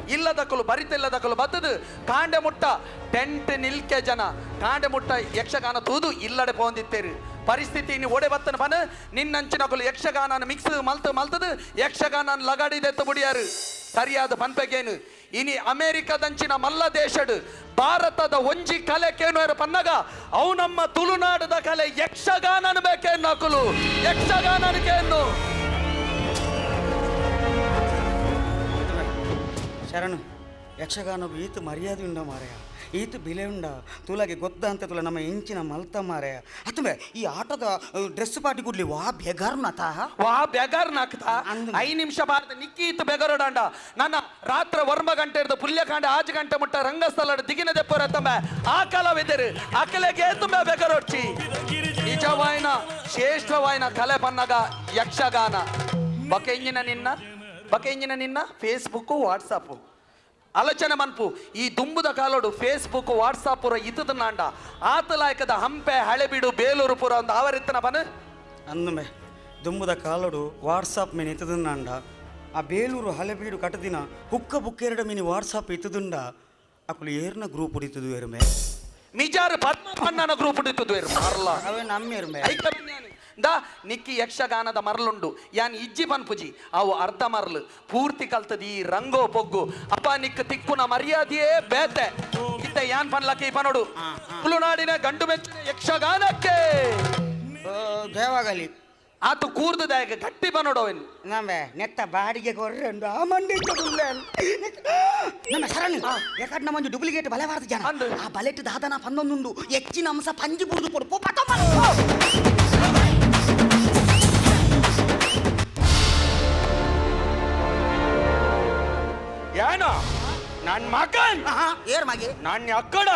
ಇಲ್ಲದಕ್ಕಲು ಬರಿತಿಲ್ಲದಕ್ಕಲು ಬತ್ತದು ಕಾಂಡೆ ಮುಟ್ಟ ಟೆಂಟ್ ನಿಲ್ಕೆ ಜನ ಕಾಂಡೆ ಮುಟ್ಟ ಯಕ್ಷಗಾನ ತೂದು ಇಲ್ಲಡೆ ಪೋಂದಿತ್ತೇರು ಪರಿಸ್ಥಿತಿ ನೀ ಓಡೆ ಬತ್ತನ ಬನ ನಿನ್ನಂಚಿನಕಲು ಯಕ್ಷಗಾನ ಮಿಕ್ಸ್ ಮಲ್ತದು ಯಕ್ಷಗಾನ ಲಗಾಡಿದೆತ್ತ ಬುಡಿಯಾರು ಸರಿಯಾದ ಪನ್ಪೆಗೇನು ಇನಿ ಅಮೆರಿಕದಂಚಿನ ಮಲ್ಲ ದೇಶಡು ಭಾರತದ ಒಂಜಿ ಕಲೆ ಕೇನು ಪನ್ನಗ ಅವು ನಮ್ಮ ತುಳುನಾಡದ ಕಲೆ ಯಕ್ಷಗಾನನ ಬೇಕೇನು ನಕಲು ಯಕ್ಷಗಾನನಿಗೇನು ಶರಣು ಯಕ್ಷಗಾನವು ಈತ ಮರ್ಯಾದೆ ಉಂಡ ಮಾರಾಯ ಈತ ಬೆಲೆ ಉಂಡ ತುಲಗೆ ಗೊತ್ತ ಅಂತ ತುಲ ನಮ್ಮ ಇಂಚಿನ ಮಲ್ತ ಮಾರಾಯ ಅಥವಾ ಈ ಆಟದ ಡ್ರೆಸ್ ಪಾರ್ಟಿ ಕೊಡ್ಲಿ ವಾ ಬೆಗಾರ್ನತ ವಾ ಬೆಗಾರ್ ನಾಕ್ತ 5 ನಿಮಿಷ ಭಾರತ ನಿಕ್ಕಿ ಇತ್ತು ಬೆಗರೋಡಾಂಡ ನನ್ನ ರಾತ್ರಿ ವರ್ಮ ಗಂಟೆ ಇರ್ದು ಪುಲ್ಯಕಾಂಡ 5 ಗಂಟೆ ಮುಟ್ಟ ರಂಗಸ್ಥಳ ದಿಗಿನ ದೆಪ್ಪರ ತಮ್ಮ ಆ ಕಲಾವಿದರು ಅಕಲೆಗೆ ತುಂಬ ಬೆಗರೋಡ್ಚಿ ನಿಜವಾಯಿನ ಶ್ರೇಷ್ಠವಾಯಿನ ಕಲೆ ಪನ್ನಗ ಯಕ್ಷಗಾನ ಬಕೆ ಇಂಜಿನ ನಿನ್ನ ಫೇಸ್ಬುಕ್ ವಾಟ್ಸಪ್ ಆಲೋಚನೆ ಮನ್ಪು ಈ ದುಂಬುದ ಕಾಲೋಡು ಫೇಸ್ಬುಕ್ ವಾಟ್ಸಪ್ ಪುರ ಇತದ ನಾಂಡ ಆತಲಾಯ್ಕದ ಹಂಪೆ ಹಳೆಬೀಡು ಬೇಲೂರು ಪುರ ಒಂದು ಆವರಿತ್ತನ ಬನ ಅಂದಮೆ ದುಂಬುದ ಕಾಲೋಡು ವಾಟ್ಸಾಪ್ ಮೀನು ಇತ್ತದನ್ನಾಂಡ ಆ ಬೇಲೂರು ಹಳೆಬೀಡು ಕಟ್ಟದಿನ ಹುಕ್ಕ ಬುಕ್ಕೆರಡು ಮೀನು ವಾಟ್ಸಾಪ್ ಇತ್ತದುಂಡ ಅಕ್ಕಳು ಏರ್ನ ಗ್ರೂಪ್ ಉಡಿತದು ಏರ್ಮೆ ಮಿಜಾರು ಪದ್ಮಪ್ಪಣ್ಣನ ಗ್ರೂಪ್ ಉಡಿತದು ಏರು ಮಾರಲ್ಲ ಅವೇ ನಮ್ಮ ಏರ್ಮೆ ದ ನಿಕ್ಕಿ ಯಕ್ಷಗಾನದ ಮರಲುಂಡು ಯಾನ್ ಇಜ್ಜಿ ಪನ್ಪುಜಿ ಅವು ಅರ್ಧ ಮರಲು ಪೂರ್ತಿ ಕಲ್ತದಿ ರಂಗೋ ಪೊಗ್ಗು ಅಪ್ಪ ನಿಕ್ಕ ತಿಕ್ಕುನ ಮರ್ಯಾದೆಯೇ ಬೇತೆ ಇತ್ತ ಯಾನ್ ಪನ್ಲಕ್ಕೆ ಈ ಪನೋಡು ತುಳುನಾಡಿನ ಗಂಡು ಮೆಚ್ಚಿನ ಯಕ್ಷಗಾನಕ್ಕೆ ಜಯವಾಗಲಿ ಆತು ಕೂರ್ದದಾಯಕ ಗಟ್ಟಿ ಪನೋಡವನ್ ನಮ್ಮೆ ನೆತ್ತ ಬಾಡಿಗೆ ಕೊರ್ರೆಂಡು ಆ ಮಂಡಿ ನಮ್ಮ ಸರಣಿ ಯಾಕಂದ್ರೆ ನಮ್ಮೊಂದು ಡೂಪ್ಲಿಕೇಟ್ ಬಲೆ ಬಾರದು ಜನ ಅಂದು. ಆ ಬಲೆಟ್ ದಾದನ ಪನ್ನೊಂದುಂಡು ಹೆಚ್ಚಿನ ಅಂಶ ಪಂಜಿ ಬುರ್ದು ಕೊಡು ಪೋಪಟ ಏನ ನನ್ ಮಗನ್ ಏರ್ ಮಗೆ ನನ್ನ ಅಕ್ಕಡ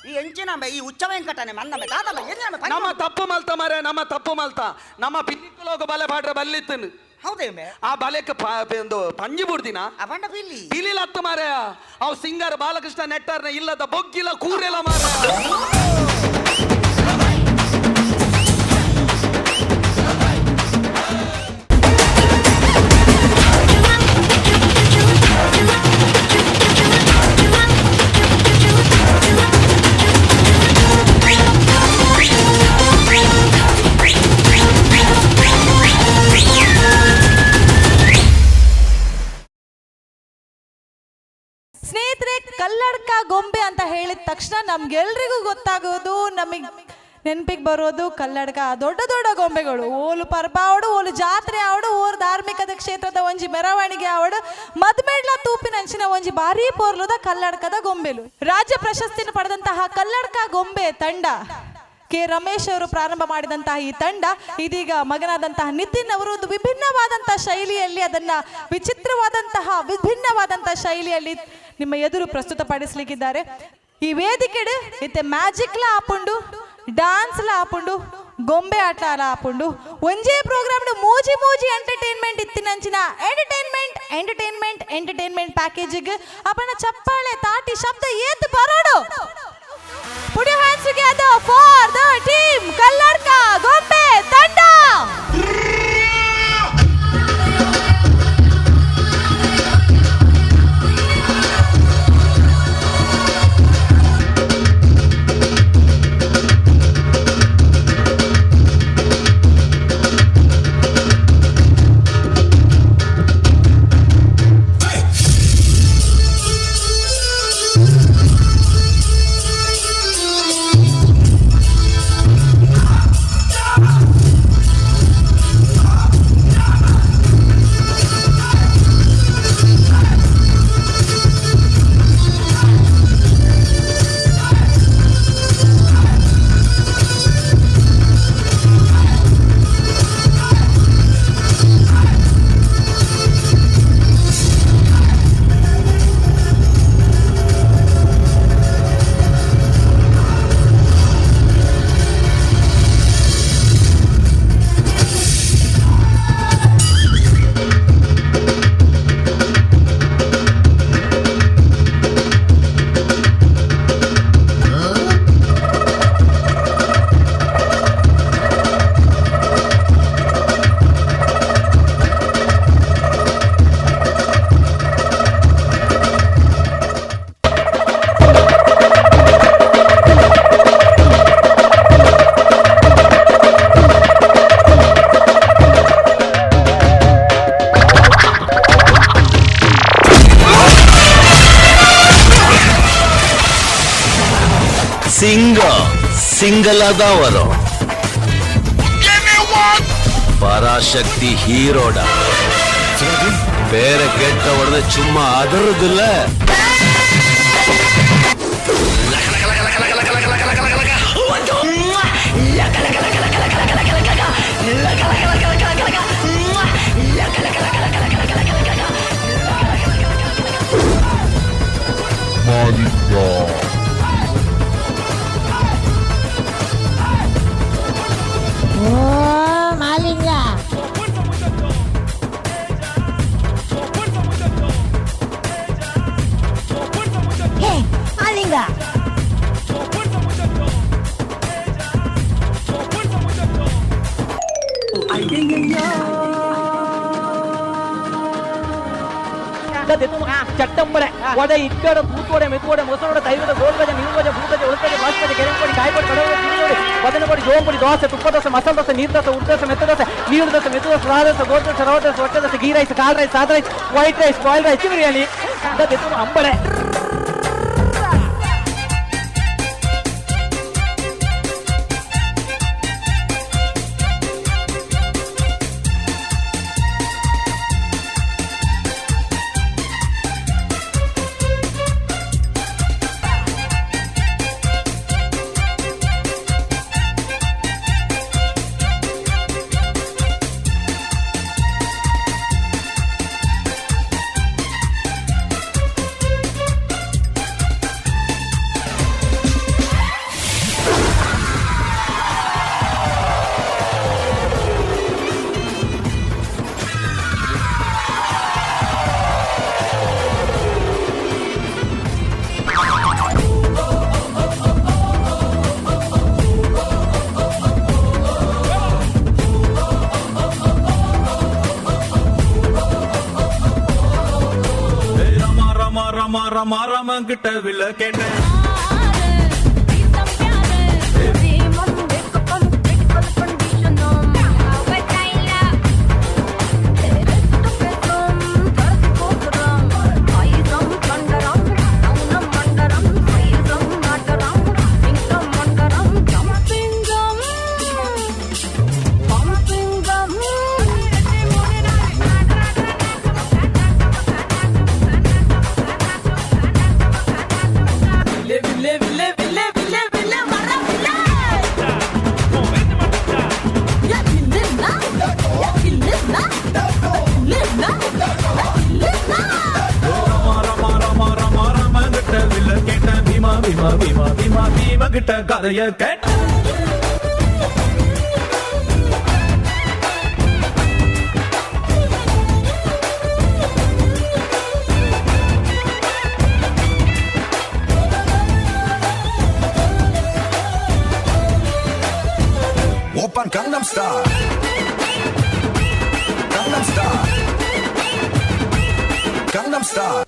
ಈ ಎಂಚಿನ ಈ ಉಚ್ಚ ವೆಂಕಟನೆ ಮನ್ನಮೆ ದಾದಮ ಏನ್ ನಮ್ಮ ತಪ್ಪು ಮಲ್ತ ಮರೆ ನಮ್ಮ ತಪ್ಪು ಮಲ್ತ ನಮ್ಮ ಪಿನ್ನಿಕ್ಕಲೋಗ ಬಲೆ ಬಾಡ್ರೆ ಬಲ್ಲಿತ್ತನು ಹೌದೇಮೆ ಆ ಬಲೆಕ್ಕೆ ಒಂದು ಪಂಜಿ ಬುಡ್ದಿನ ಅವಂಡ ಬಿಲ್ಲಿ ಪಿಲಿಲ್ ಹತ್ತು ಮಾರ ಅವ್ ಸಿಂಗರ್ ಬಾಲಕೃಷ್ಣ ನೆಟ್ಟರ್ನ ಇಲ್ಲದ ಬೊಗ್ಗಿಲ ಕೂರೆಲ್ಲ ಮಾರ ಸ್ನೇಹಿತರೆ, ಕಲ್ಲಡ್ಕ ಗೊಂಬೆ ಅಂತ ಹೇಳಿದ ತಕ್ಷಣ ನಮ್ಗೆಲ್ರಿಗೂ ಗೊತ್ತಾಗೋದು, ನಮಗೆ ನೆನಪಿಗೆ ಬರೋದು ಕಲ್ಲಡ್ಕ ದೊಡ್ಡ ದೊಡ್ಡ ಗೊಂಬೆಗಳು. ಓಲು ಪರ್ಬ ಆವಡು, ಓಲು ಜಾತ್ರೆ ಆವಡು, ಓರ್ ಧಾರ್ಮಿಕದ ಕ್ಷೇತ್ರದ ಒಂಜಿ ಮೆರವಣಿಗೆ ಆವಡು, ಮದ್ಮೇಡ್ಲ ತೂಪಿನಂಚಿನ ಒಂಜಿ ಭಾರಿ ಪೋರ್ಲುದ ಕಲ್ಲಡ್ಕದ ಗೊಂಬೆಲು. ರಾಜ್ಯ ಪ್ರಶಸ್ತಿನ ಪಡೆದಂತಹ ಕಲ್ಲಡ್ಕ ಗೊಂಬೆ ತಂಡ ಕೆ ರಮೇಶ್ ಅವರು ಪ್ರಾರಂಭ ಮಾಡಿದಂತಹ ಈ ತಂಡ ಇದೀಗ ಮಗನಾದಂತಹ ನಿತಿನ್ ಅವರು ಒಂದು ವಿಭಿನ್ನವಾದಂತಹ ಶೈಲಿಯಲ್ಲಿ ಅದನ್ನ ವಿಭಿನ್ನವಾದಂತಹ ಶೈಲಿಯಲ್ಲಿ ನಿಮ್ಮ ಎದುರು ಪ್ರಸ್ತುತಪಡಿಸಲಿಕ್ಕಿದ್ದಾರೆ. ಈ ವೇದಿಕೆಡು ಇತ್ತೆ ಮ್ಯಾಜಿಕ್ಲ ಆಪುಂಡು, డాన్స్ల ఆపుండు, గొంబె ఆటల ఆపుండు, ಒಂಜೇ ಪ್ರೋಗ್ರಾಮ್ ಮೂಜಿ ಎಂಟರ್ಟೈನ್ಮೆಂಟ್ ಇತ್ತಿನಂಚಿನ ಎಂಟರ್ಟೈನ್ಮೆಂಟ್ ಪ್ಯಾಕೇಜಿಗೆ ಅಪ್ಪನ ಚಪ್ಪಾಳೆ ತಾಟಿ ಶಬ್ದ ಏತ್ ಬರೋಡು. Put your hands together for the team Kalladka ಗೊಂಬೆ ತಂಡ. சிங்கிளா தான் வரும். பராசக்தி ஹீரோடா. பேரை கேட்ட உடனே சும்மா அதறது இல்ல. Malinga. Hey, Malinga. ಚಟ್ಟಂಬಳೆ ಒಡೆ ಇಕ್ಕಡ ಕೂತೋಡೆ ಮೆತ್ತೋಡೆ ಮೊಸರೋಡೆ ತೈಲದ ಗೋಲ್ಗಜ ನೀರುಗಜ ಭೂಗಜ ಉಳುಕಜ ಬಾಸ್ಪಜ ಕೆರೆಂಪೊಡಿ ಕಾಯಿಪೊಡಿ ಕಡವಡೆ ತಿರುಗೋಡಿ ಬದನಪೊಡಿ ಜೋಂಪೊಡಿ ದೋಸೆ ತುಪ್ಪ ದೋಸೆ ಮಸಾಲೆ ದೋಸೆ ನೀರು ದೋಸೆ ಉದ್ದು ದೋಸೆ ಮೆತ್ತ ದೋಸೆ ನೀರು ದೋಸೆ ಮೆತ್ತು ದೋಸೆ ರಾದ ದೋಸೆ ಗೋಲ್ ದೋಸೆ ರವೆ ದೋಸೆ ಹೊಟ್ಟೆ ದೋಸೆ ಗೀ ರೈಸ್ ಕಾಲ್ ರೈಸ್ ಸಾದ rice white rice boil rice biryani ಅಂಬಳೆ. ரமா கிட்ட வில்ல கேட்டேன். கிட்ட கதைய கேட்ட Open Gangnam Style. Gangnam Style. Gangnam Style.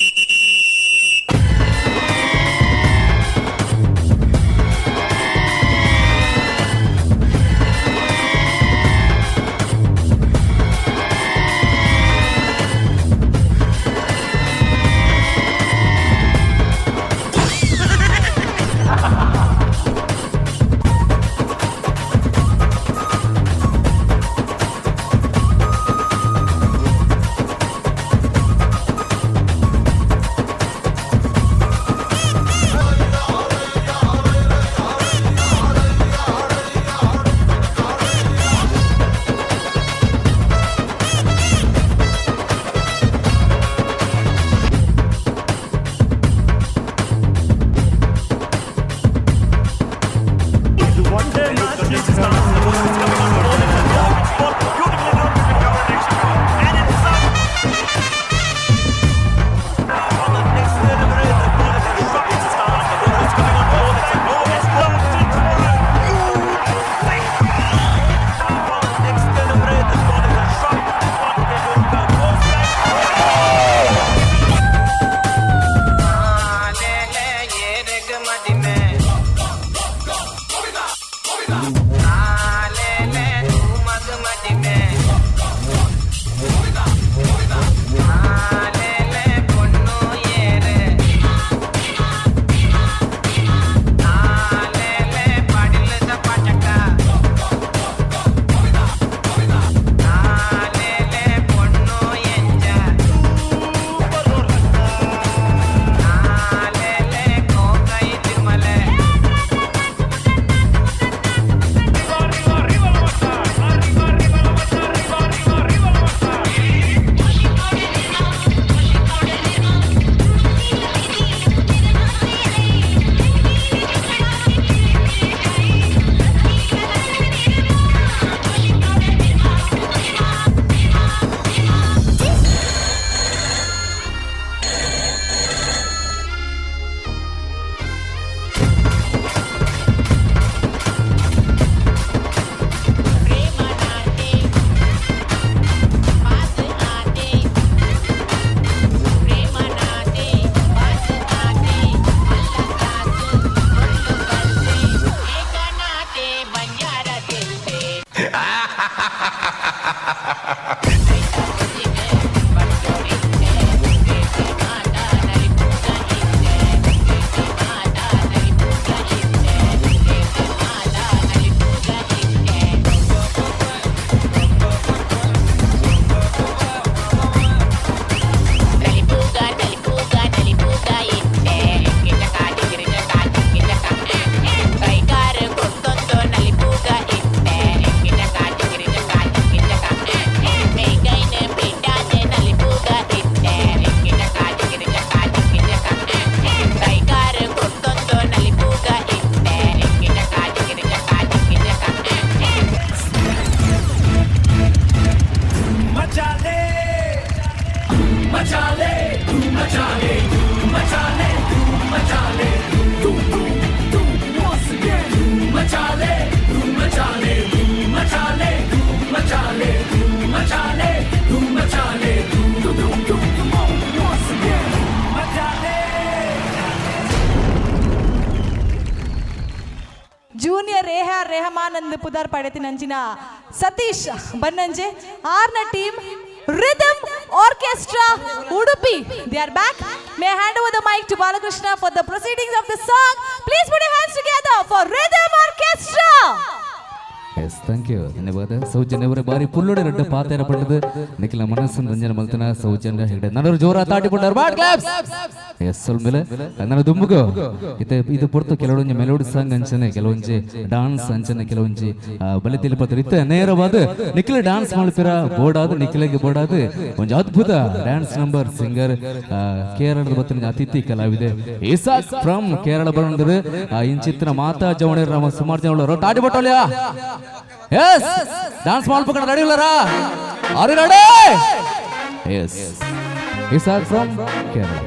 Junior ರೆಹಮಾನಂದ್ ಪುದಾರ್ ಪಡೆತಿನಂಚಿನ ಸತೀಶ್ ಬನ್ನಂಜೆ ಆರ್ನ team rhythm orchestra Udupi. They are back. May I hand over the mic to Balakrishna for the proceedings of the song. Please put your hands together for Rhythm Orchestra. Yes thank you ಧನ್ಯವಾದ ಸೌಜನ್ಯ ಅವರ ಬಾರಿ ಪುಲ್ಲೋಡೆ ರೆಡ್ಡ ಪಾತ್ರ ಪಡೆದು ನಿಖಿಲ ಮನಸ್ಸನ್ನು ರಂಜನ ಮಲ್ತನ ಸೌಜನ್ಯ ಹೆಗಡೆ ನನ್ನರು ಜೋರ ತಾಟಿಕೊಂಡರು ಬಾಡ್ ಕ್ಲಾಪ್ಸ್ ಎಸ್ ಸೊಲ್ ಮೇಲೆ ನನ್ನ ದುಮ್ಮುಗು ಇದು ಪೊರ್ತು ಕೆಲವೊಂದು ಮೆಲೋಡಿ ಸಾಂಗ್ ಅಂಚನೆ ಕೆಲವೊಂಜಿ ಡಾನ್ಸ್ ಅಂಚನೆ ಕೆಲವೊಂಜಿ ಬಲೆ ತಿಳಿಪತ್ತರ ಇತ್ತ ನೇರವಾದ ನಿಖಿಲ ಡಾನ್ಸ್ ಮಾಡ್ತೀರ ಬೋರ್ಡಾದ ನಿಖಿಲಿಗೆ ಬೋರ್ಡಾದ ಒಂದು ಅದ್ಭುತ ಡ್ಯಾನ್ಸ್ ನಂಬರ್ ಸಿಂಗರ್ ಕೇರಳದ ಬತ್ತಿನ ಅತಿಥಿ ಕಲಾವಿದೆ ಇಸಾಕ್ ಫ್ರಮ್ ಕೇರಳ ಬಂದ್ರೆ ಇಂಚಿತ್ತಿನ ಮಾತಾ ಜವಣಿ ರಾಮ ಸುಮಾರು ಜನ ತಾಟಿ ಬಟ್ಟೋಲ್ಯಾ ಎಸ್ ಡಾನ್ಸ್ ಮಾಡ್ಬೇಕು ರೆಡಿ ಇಲ್ಲರಾ are you ready yes Isaac from Kerala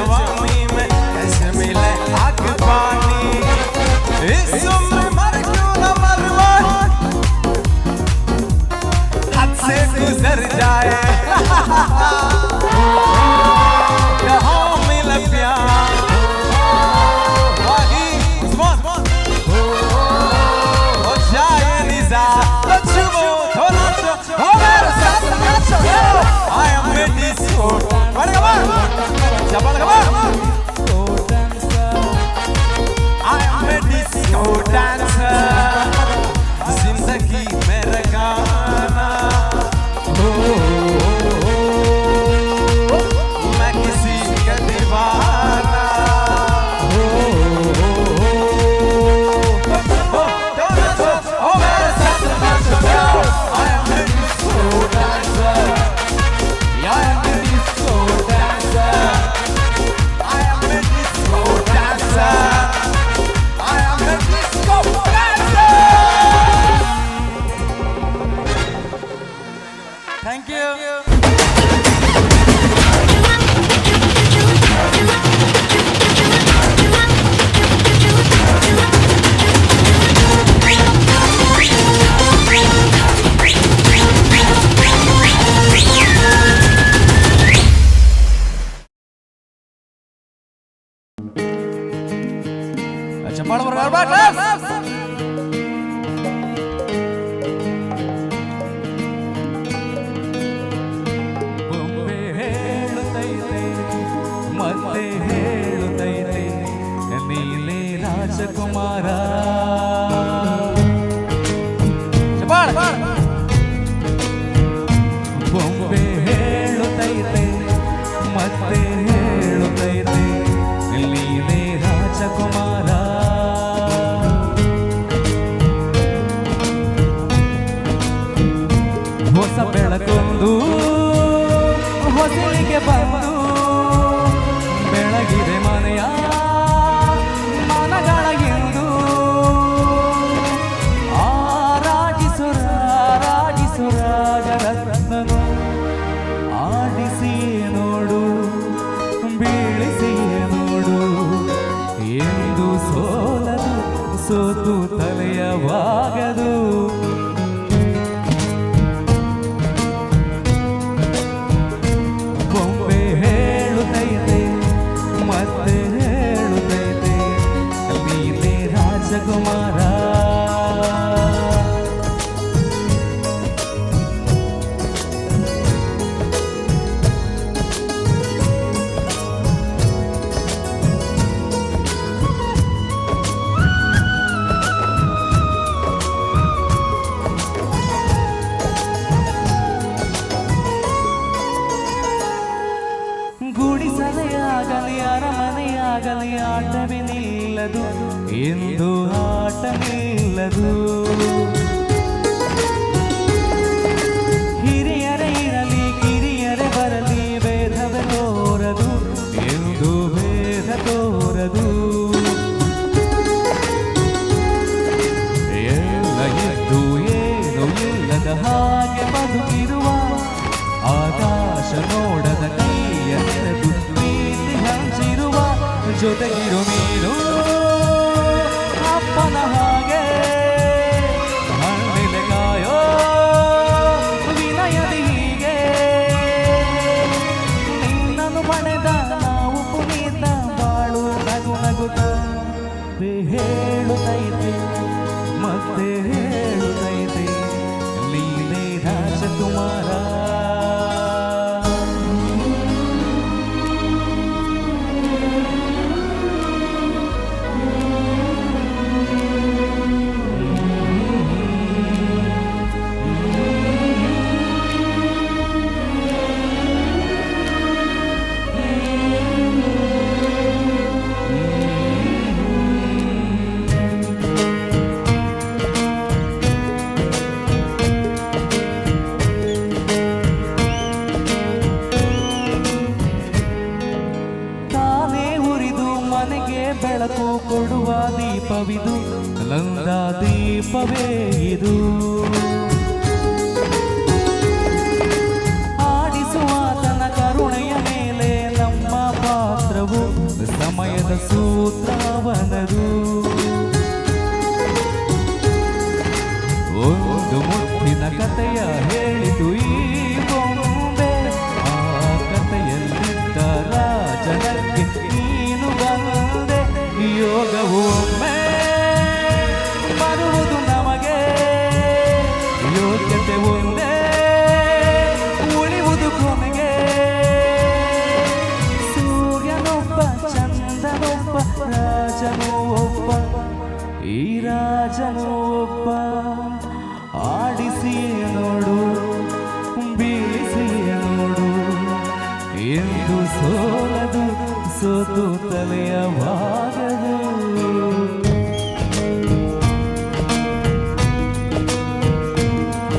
जवानी में कैसे मिले आग पानी इस उम्र मर क्यों न मरवा हद से गुजर जाए कहाँ मिले प्यार वही हो जाए निज़ा लच्छुओ थोड़ा सा हो मेरे साथ नाचो I am ready to come on come on I am ready to dancer जिंदगी मेरा गाना हो मैं किसी का दीवाना हो मेरे साथ नाचो I am ready to dancer I am a disco dancer I am a disco dancer I am a disco dancer Thank you चप्पल बराबर ಬೊಂಬೆ ಹೇಳುತ್ತೈತೆ ಮತ್ತೆ ಹೇಳುತ್ತೈತೆ ನೀಲೇ ರಾಜಕುಮಾರ ಬೊಂಬೆ ಹೇಳುತ್ತೈತೆ ಮತ್ತೆ ಹೇಳುತ್ತೈತೆ ನೀಲೇ ರಾಜಕುಮಾರ ಹೊಸ ಬೆಳಕೊಂದು ಹೊಸಲಿಗೆ ಬಂದು ಬೆಳಗಿದೆ ಮನೆಯ ಮನಗಳ ಎಂದು ಆರಾಗಿಸುರಾಗರತ್ನನು ಆಡಿಸಿಯೇ ನೋಡು ಬೀಳಿಸಿಯೇ ನೋಡು ಎಂದು ಸೋಲದು ಸೋತು ತಲೆಯವಾಗದು ಬೊಂಬೆ ಹೇಳುತ್ತೈತೆ ಮತ್ತೆ ಹೇಳುತ್ತೈತೆ ನೀನೇ ರಾಜಕುಮಾರ ಗುಡಿಸಲೆಯಾಗಲಿ ಅರಮನೆಯಾಗಲಿ ಆಟವೇ ನಿಲ್ಲದು ಎಂದು ಆಟ ನಿಲ್ಲದು ಹಿರಿಯರೇ ಇರಲಿ ಕಿರಿಯರೇ ಬರಲಿ ಭೇದವೇ ತೋರದು ಎಂದು ಭೇದ ತೋರದು ಎಲ್ಲ ಎದ್ದು ಏನು ಇಲ್ಲದ ಹಾಗೆ ಬದುಕಿರುವ ಆಕಾಶ ನೋಡದ ಕೈಯ ನೆರೆದು ಪ್ರೀತಿ ಹಂಚಿರುವ ಜೊತೆಗಿರು ನೀನು ಅಪ್ಪನ ಹಾಗೆ ಹಣ್ಣಿಲೆ ಕಾಯೋ ವಿನಯದಿ ಹೀಗೆ ನಿನ್ನನ್ನು ಪಡೆದ ನಾವು ಪುನೀತ ಬಾಳು ನಗು ನಗುತ್ತ ಹೇಳುತ್ತೈತೆ ಮತ್ತೆ ಹೇಳುತ್ತೈತೆ ನೀನೇ ರಾಜಕುಮಾರ ಬೆಳಕು ಕೊಡುವ ದೀಪವಿದು ನಂದ ದೀಪವೇ ಇದು ಆಡಿಸುವ ತನ್ನ ಕರುಣೆಯ ಮೇಲೆ ನಮ್ಮ ಪಾತ್ರವು ಸಮಯದ ಸೂತ್ರವನದು ಒಂದು ಮುತ್ತಿನ ಕಥೆಯ ಹೇಳಿತು ಈ ಬೊಂಬೆ ಆ ಕಥೆಯಲ್ಲಿದ್ದ ರಾಜನಿಗೆ ನೀನು ಬಂದೆ ಯೋಗವು ಒಮ್ಮೆ ಬರುವುದು ನಮಗೆ ಯೋಗ್ಯತೆ ಒಂದೇ ಉಳಿಯುವುದು ಕೊನೆಗೆ ಸೂರ್ಯನೊಬ್ಬ ಚಂದನೊಬ್ಬ ರಾಜನು ಒಬ್ಬ ಈ ರಾಜನು ಒಬ್ಬ ಆಡಿಸಿ ನೋಡು ಬೀಳಿಸಿ ನೋಡು ಎಂದು ಸೋಲದು ಸೋತು ತಲೆಯವಾಗದು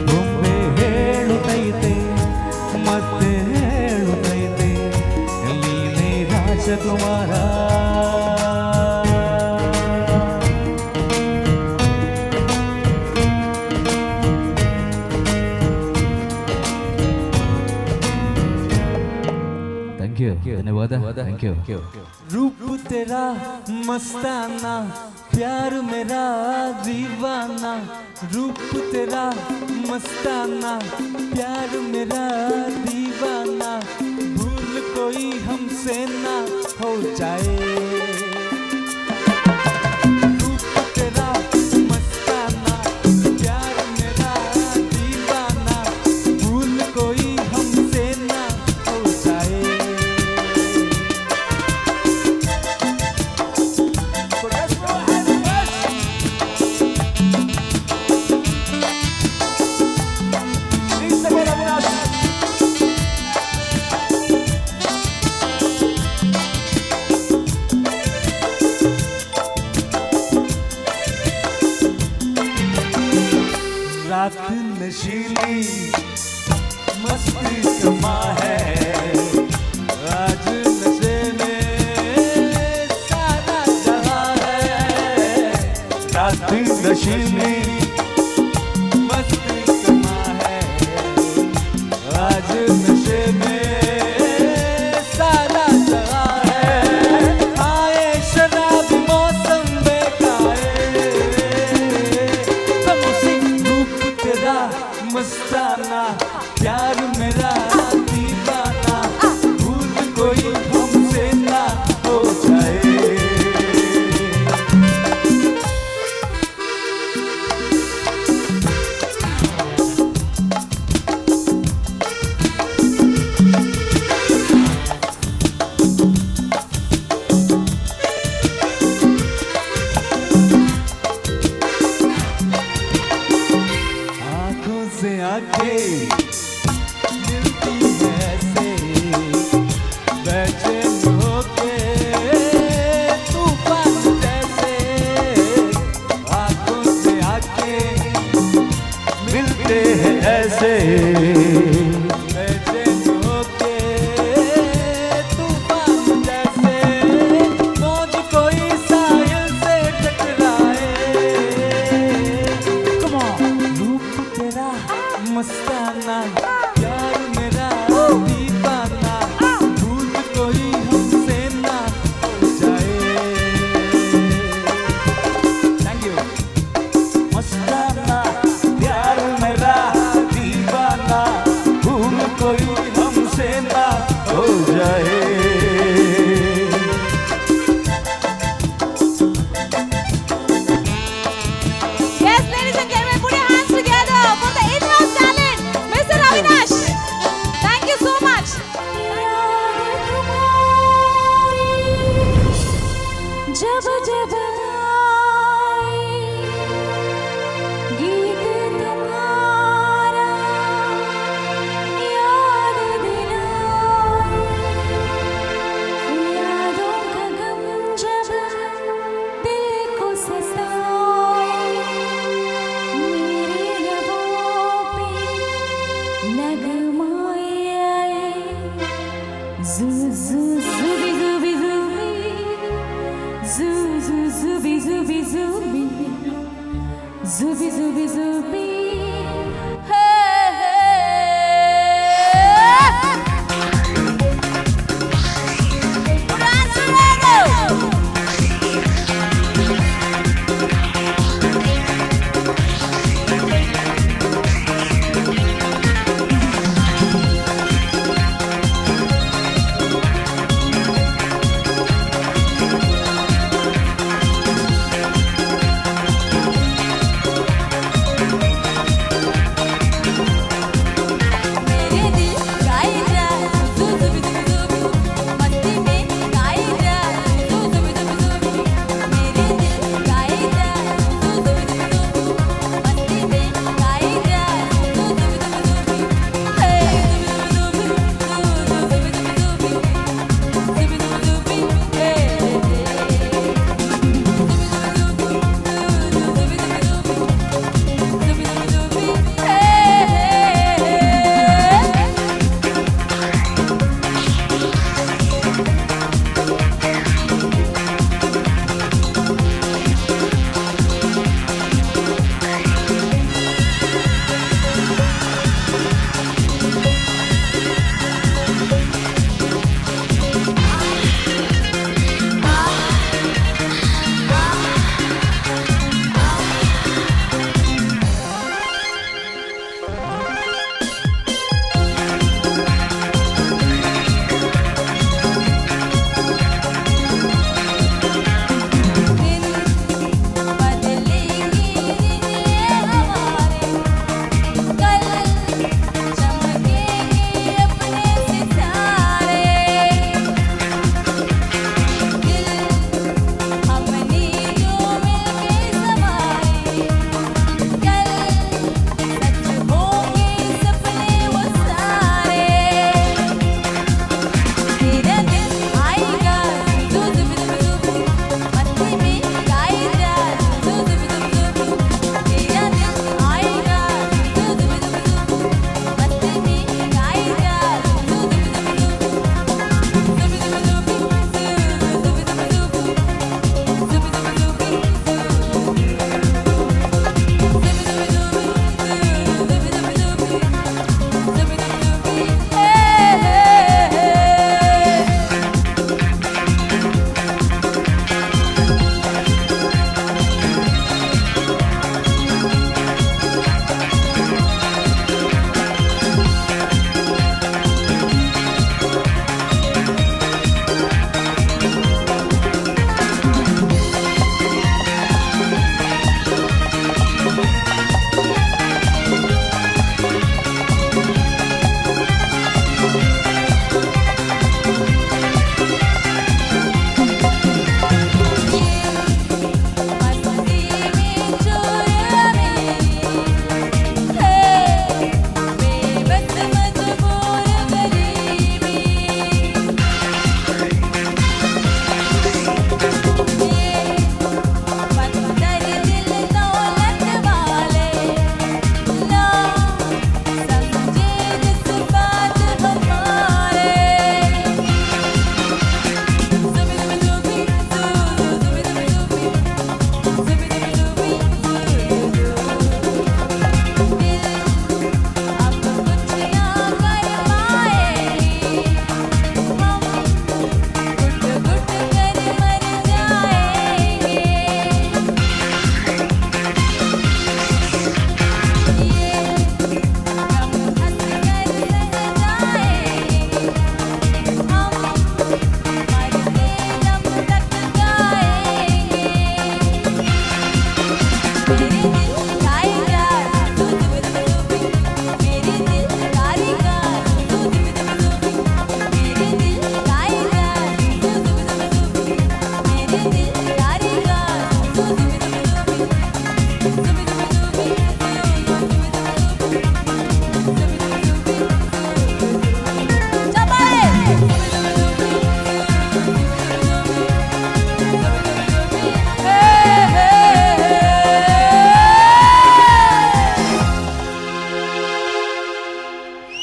ಬೊಂಬೆ ಹೇಳುತ್ತೈತೆ ಮತ್ತೆ ಹೇಳುತ್ತೈತೆ ನೀನೇ ರಾಜಕುಮಾರ धन्यवाद थैंक यू रूप तेरा मस्ताना प्यार मेरा दीवाना रूप तेरा मस्ताना प्यार मेरा दीवाना भूल कोई हमसे ना हो जाए रूप तेरा मस्ताना प्यार मेरा दीवाना भूल कोई हमसे ना हो जाए रात नशीली मस्ती कमा है आज नशे में सारा जहां है रात नशीली मस्ती कमा है आज नशे में सारा जहां है आए शराब मौसम बेकाए मस्ताना प्यार मेरा दीवाना भूल कोई हमसे ना हो जाए आंखों से आंखें मिलती है ऐसे बेचैन होके तूफान जैसे आंखों से आंखें मिलते हैं ऐसे बेचैन होके तूफान जैसे मौज कोई साहिल से टकराए रूप तेरा मस्ताना प्यार मेरा दीवाना भूल कोई हमसे ना हो जाए थैंक यू मस्ताना प्यार मेरा दीवाना भूल कोई हमसे ना हो जाए Yes, ladies and gentlemen, put your hands together for the in-house talent, Mr. Avinash. Thank you so much. जब जब गीत तुम्हारा याद दिलाए यादों का गम जब दिल को सताए मेरे लबों पे नगमाए आए जू जू जुबी जुबी जुबी जू जू जुबी जुबी जुबी जुबी जुबी जुबी Dance together.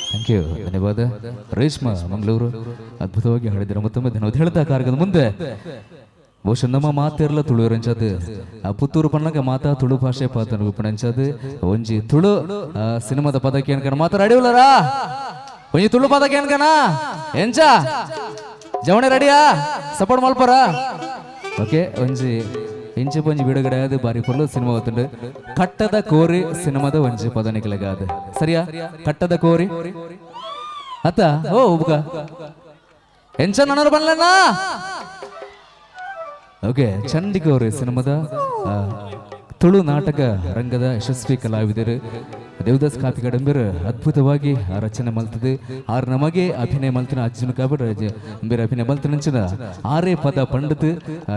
ಥ್ಯಾಂಕ್ ಯು, ಧನ್ಯವಾದ. ರೇಷ್ಮಾ ಮಂಗಳೂರು ಅದ್ಭುತವಾಗಿ ಹಾಡಿದ್ರೆ ಮತ್ತೊಮ್ಮೆ ಧನ್ಯವಾದ. ಹೇಳ್ತಾ ಕಾರ್ಯದ ಮುಂದೆ ಬಹುಶಃ ನಮ್ಮ ಮಾತೆಲ್ಲ ತುಳುವರಂಚದು ಆ ಪುತ್ತೂರು ಪಣ್ಣಗ ಮಾತಾ ತುಳು ಭಾಷೆ ಪಾತ ಉಪಣಂಚದು ಒಂಜಿ ತುಳು ಸಿನಿಮಾದ ಪದಕ್ಕೆ ಏನ್ಕನ ಮಾತಾಡಿವಲರಾ ಒಂಜಿ ತುಳು ಪದಕ್ಕೆ ಏನ್ಕನ ಎಂಚ ಜವಣೆ ರೆಡಿಯಾ ಸಪೋರ್ಟ್ ಮಲ್ಪರ ಓಕೆ ಒಂಜಿ ಎಂಚೆ ಪಂಜಿ ಬಿಡುಗಡೆ ಆದ ಬಾರಿ ಫುಲ್ಲು ಸಿನಿಮಾ ಗೊತ್ತುಂಡು ಕಟ್ಟದ ಕೋರಿ ಸಿನಿಮಾದ ಒಂಜಿ ಪದ ನಿಖಲಗಾದ ಸರಿಯಾ ಕಟ್ಟದ ಕೋರಿ ಅತ್ತ ಓ ಉಬ್ಗ ಎಂಚ ನನರು ಬನ್ಲಣ್ಣ ಓಕೆ ಚಂಡಿಗೌರಿ ಸಿನಿಮಾದ ತುಳು ನಾಟಕ ರಂಗದ ಯಶಸ್ವಿ ಕಲಾವಿದರು ದೇವದಾಸ್ ಕಾಪಿ ಕಡಂಬರ್ ಅದ್ಭುತವಾಗಿ ರಚನೆ ಮಲ್ತದೆ ಆರು ನಮಗೆ ಅಭಿನಯ ಮಲ್ತಿನ ಅರ್ಜುನ ಕಾಬಿಡ ಬೇರೆ ಅಭಿನಯ ಮಲ್ತಿನಂಚಿನ ಆರೇ ಪದ ಪಂಡದು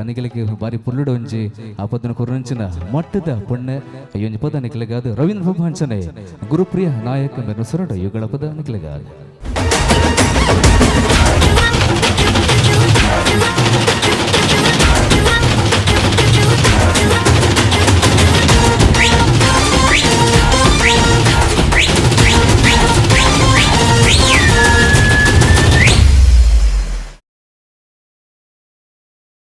ನಿಖಲಿಗೆ ಬಾರಿ ಪುಲ್ಲುಡ ಒಂಜಿ ಆ ಪದನ ಕುರಂಚಿನ ಮಟ್ಟದ ಪೊಣ್ಣೆ ಒಂಜಿ ಪದ ನಿಖಲಿಗಾದ ರವೀಂದ್ರ ಭಂಚನೆ ಗುರುಪ್ರಿಯ ನಾಯಕ ಮೇರು ಸೊರಡ ಯುಗಳ ಪದ ನಿಖಲಿಗಾದ Thank you.